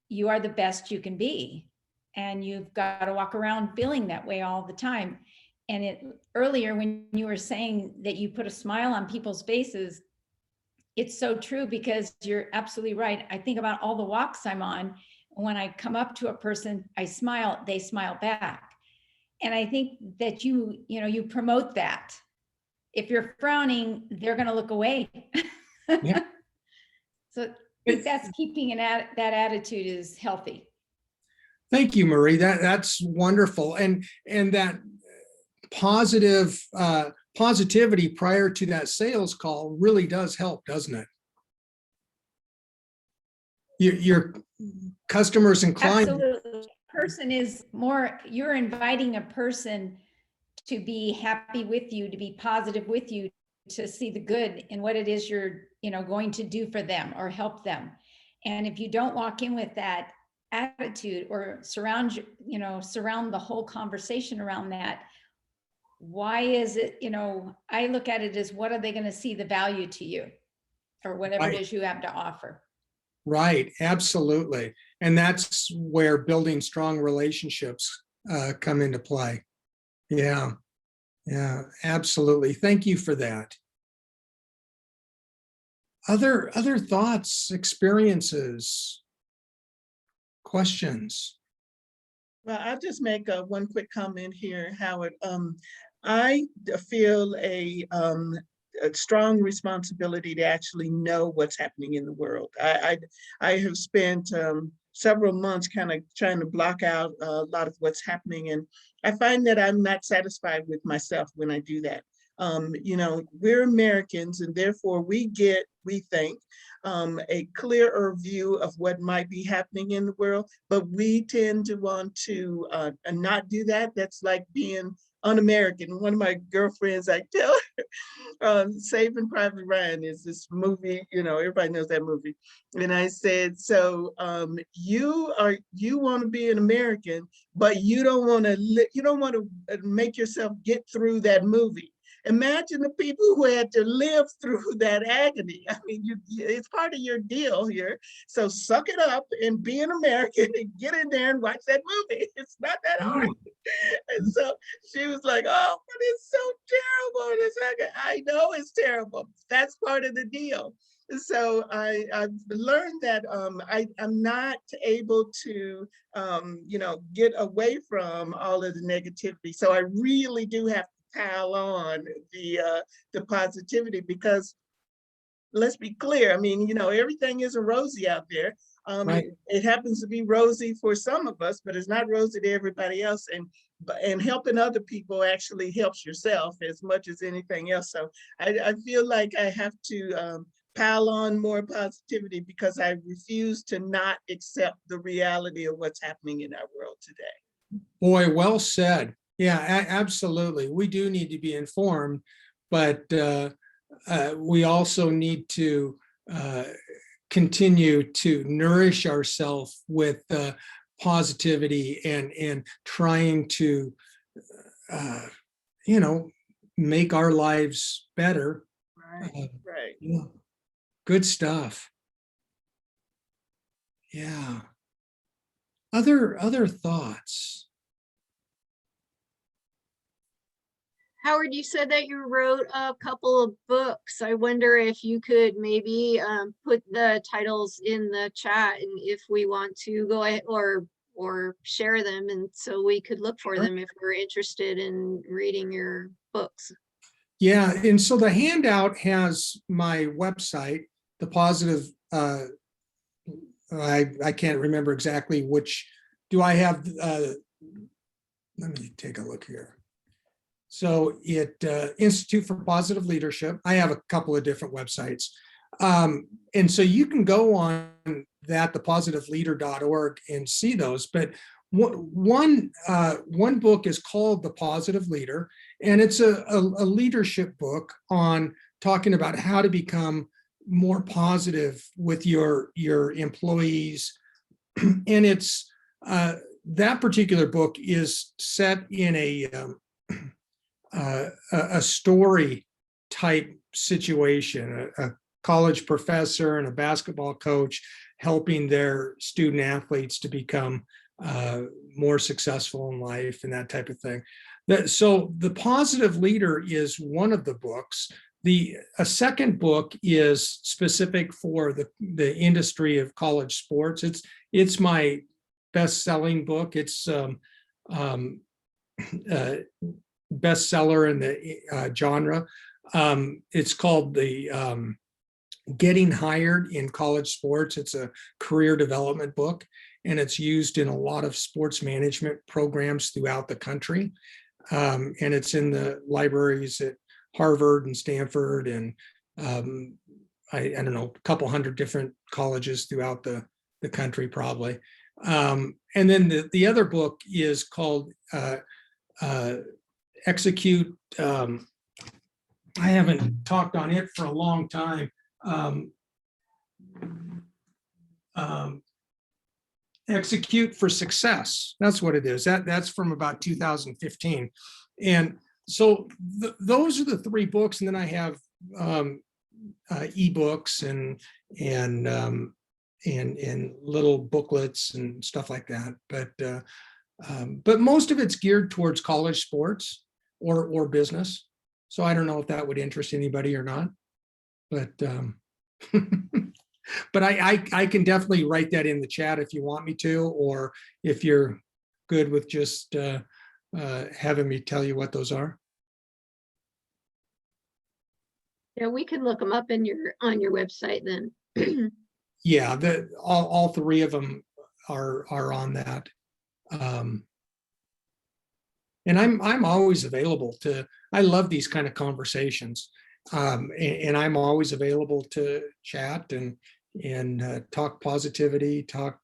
you are the best you can be. And you've got to walk around feeling that way all the time. And earlier, when you were saying that you put a smile on people's faces, it's so true, because you're absolutely right. I think about all the walks I'm on. When I come up to a person, I smile, they smile back. And I think that you promote that. If you're frowning, they're going to look away.
Yeah.
So I think that's keeping that attitude is healthy.
Thank you, Marie. That's wonderful. And that positivity prior to that sales call really does help, doesn't it? Your customers and clients.
Absolutely. Person is more, you're inviting a person to be happy with you, to be positive with you, to see the good in what it is you're, going to do for them or help them. And if you don't walk in with that attitude or surround the whole conversation around that, why is it, I look at it as, what are they going to see the value to you, or whatever it is you have to offer?
Right, absolutely. And that's where building strong relationships come into play. Yeah, absolutely. Thank you for that. Other thoughts, experiences, questions?
Well, I'll just make one quick comment here, Howard. I feel a strong responsibility to actually know what's happening in the world. I have spent several months kind of trying to block out a lot of what's happening, and I find that I'm not satisfied with myself when I do that. We're Americans, and therefore we think, a clearer view of what might be happening in the world, but we tend to want to not do that. That's like being un-American. One of my girlfriends, I tell her, Saving Private Ryan is this movie, everybody knows that movie. And I said, so you want to be an American, but you don't want to make yourself get through that movie. Imagine the people who had to live through that agony. I mean, it's part of your deal here. So suck it up and be an American and get in there and watch that movie. It's not that hard. And so she was like, oh, but it's so terrible. And it's like, I know it's terrible. That's part of the deal. So I've learned that I'm not able to, get away from all of the negativity. So I really do have to pile on the positivity, because let's be clear. I mean, everything isn't rosy out there.
Right.
It happens to be rosy for some of us, but it's not rosy to everybody else. And helping other people actually helps yourself as much as anything else. So I feel like I have to pile on more positivity, because I refuse to not accept the reality of what's happening in our world today.
Boy, well said. Yeah, absolutely. We do need to be informed, but we also need to continue to nourish ourselves with positivity and trying to, make our lives better.
Right.
Yeah. Good stuff. Yeah. Other thoughts?
Howard, you said that you wrote a couple of books. I wonder if you could maybe put the titles in the chat, and if we want to go ahead or share them, and so we could look for them if we're interested in reading your books.
Yeah, and so the handout has my website, the positive, I can't remember exactly which, do I have let me take a look here. So Institute for Positive Leadership. I have a couple of different websites. And so you can go on that, thepositiveleader.org, and see those. But one book is called The Positive Leader, and it's a leadership book on talking about how to become more positive with your employees. And it's that particular book is set in a story type situation, a college professor and a basketball coach helping their student athletes to become more successful in life and that type of thing. So The Positive Leader is one of the books. A second book is specific for the industry of college sports. It's my best-selling book. It's bestseller in the genre. It's called the Getting Hired in College Sports. It's a career development book, and it's used in a lot of sports management programs throughout the country. And it's in the libraries at Harvard and Stanford and I don't know, a couple hundred different colleges throughout the country probably. And then the other book is called Execute. I haven't talked on it for a long time. Execute for Success. That's what it is. That's from about 2015. And so those are the three books. And then I have ebooks and little booklets and stuff like that. But most of it's geared towards college sports or business. So I don't know if that would interest anybody or not. But but I can definitely write that in the chat if you want me to, or if you're good with just having me tell you what those are.
Yeah, we can look them up on your website then.
Yeah, all three of them are on that. And I'm always available to. I love these kind of conversations, and I'm always available to chat and talk positivity, talk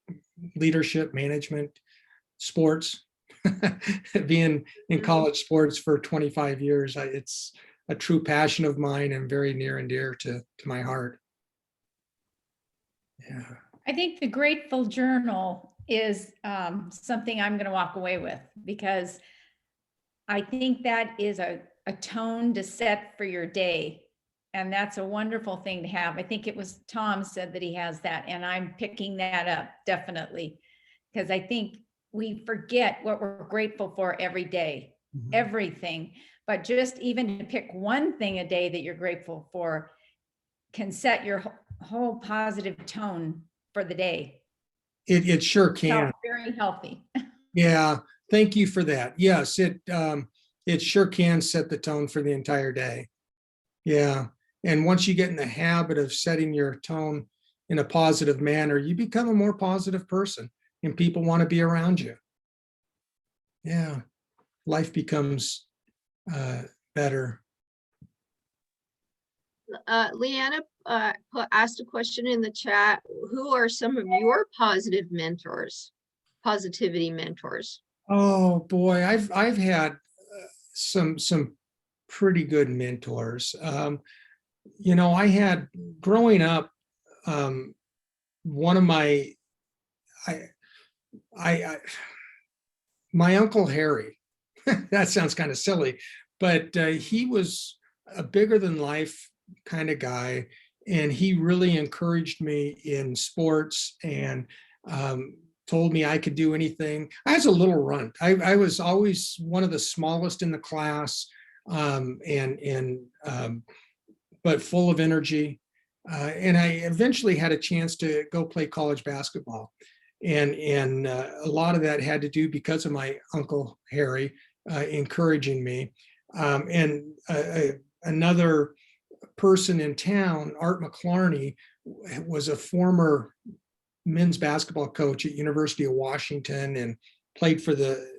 leadership, management, sports. Being in college sports for 25 years, it's a true passion of mine and very near and dear to my heart. Yeah.
I think the Grateful Journal is something I'm going to walk away with, because I think that is a tone to set for your day. And that's a wonderful thing to have. I think it was Tom said that he has that, and I'm picking that up definitely, because I think we forget what we're grateful for every day, everything. But just even to pick one thing a day that you're grateful for can set your whole positive tone for the day.
It sure can.
Very healthy.
Yeah, thank you for that. Yes, it sure can set the tone for the entire day. Yeah, and once you get in the habit of setting your tone in a positive manner, you become a more positive person, and people want to be around you. Yeah, life becomes better.
Leanna asked a question in the chat. Who are some of your positivity mentors?
Oh boy, I've had some pretty good mentors. I had growing up, one of my Uncle Harry. That sounds kind of silly, but he was a bigger than life kind of guy, and he really encouraged me in sports and told me I could do anything. I was a little runt. I was always one of the smallest in the class, but full of energy. And I eventually had a chance to go play college basketball. And a lot of that had to do because of my Uncle Harry encouraging me. And another person in town, Art McClarney, was a former men's basketball coach at University of Washington and played for the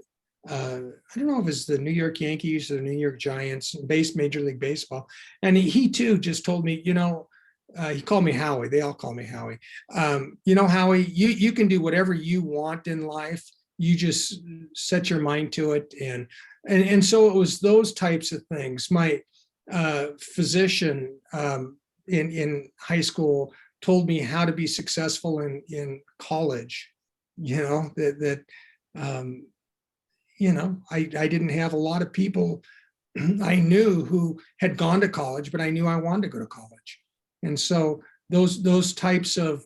I don't know if it's the New York Yankees or the New York Giants, Major League Baseball. And he too just told me, he called me Howie. They all call me Howie. Howie, you can do whatever you want in life. You just set your mind to it. And so it was those types of things. My physician in high school told me how to be successful in college. I didn't have a lot of people I knew who had gone to college, but I knew I wanted to go to college. And so those types of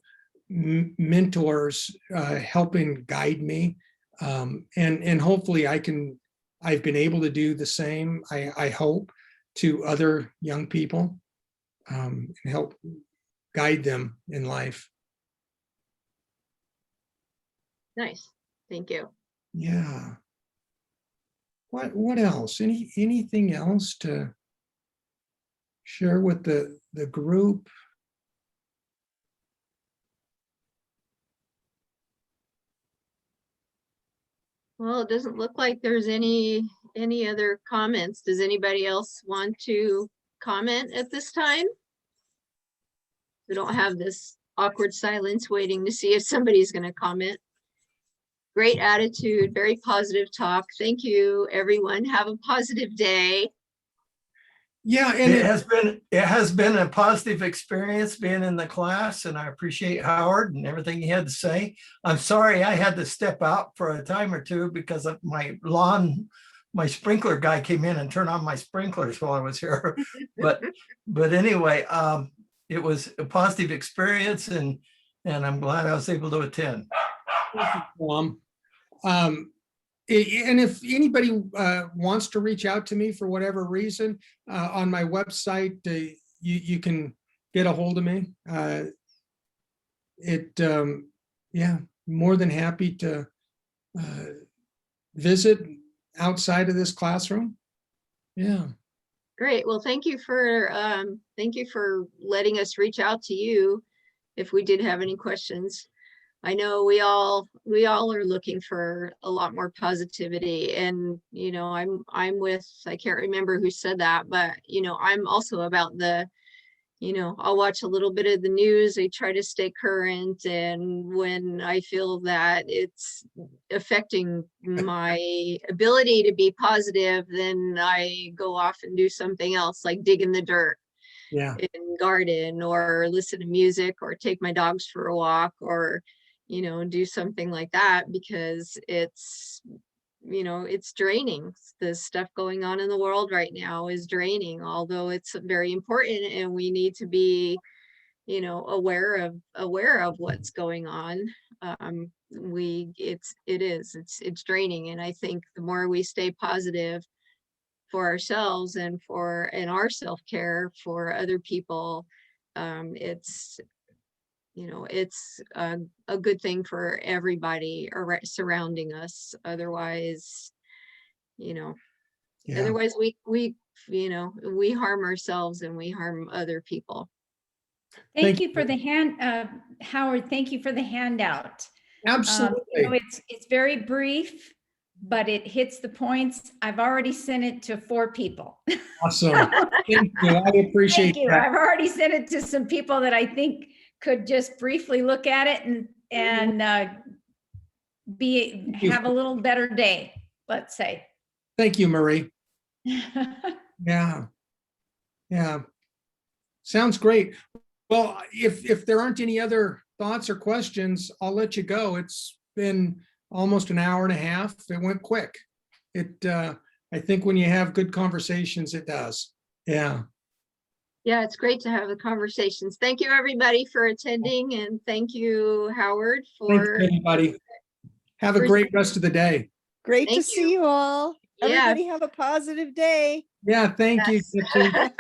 mentors helping guide me, and hopefully I've been able to do the same, I hope, to other young people, and help guide them in life.
Nice. Thank you.
Yeah. What else? Anything else to share with the group?
Well, it doesn't look like there's any other comments. Does anybody else want to comment at this time? We don't have this awkward silence waiting to see if somebody's going to comment. Great attitude, very positive talk. Thank you, everyone. Have a positive day.
Yeah, and
it has been a positive experience being in the class, and I appreciate Howard and everything he had to say. I'm sorry I had to step out for a time or two because of my sprinkler guy came in and turned on my sprinklers while I was here. but anyway, it was a positive experience, and I'm glad I was able to attend.
And if anybody wants to reach out to me for whatever reason, on my website, you can get a hold of me. More than happy to visit outside of this classroom. Yeah.
Great. Well, thank you for letting us reach out to you if we did have any questions. I know we all are looking for a lot more positivity, and I'm with, I can't remember who said that, but I'm also about I'll watch a little bit of the news. I try to stay current, and when I feel that it's affecting my ability to be positive, then I go off and do something else, like dig in the dirt.
Yeah.
And garden, or listen to music, or take my dogs for a walk, or do something like that, because it's draining. The stuff going on in the world right now is draining, although it's very important, and we need to be aware of what's going on. It's draining, and I think the more we stay positive for ourselves and our self-care for other people, it's a good thing for everybody surrounding us. Otherwise, otherwise we harm ourselves and we harm other people.
Thank you for the Howard, thank you for the handout.
Absolutely.
It's very brief, but it hits the points. I've already sent it to 4 people.
Awesome. Thank you. I appreciate
Thank you.
that.
I've already sent it to some people that I think could just briefly look at it and have a little better day, let's say.
Thank you, Marie. Yeah. Sounds great. Well, if there aren't any other thoughts or questions, I'll let you go. It's been almost an hour and a half. It went quick. I think when you have good conversations, it does. Yeah.
Yeah, it's great to have the conversations. Thank you, everybody, for attending, and thank you, Howard,
Thanks,
for
everybody. Have a great rest of the day.
Great to
Thank
see you all.
Yeah.
Everybody have a positive day.
Yeah, thank you.
Yes.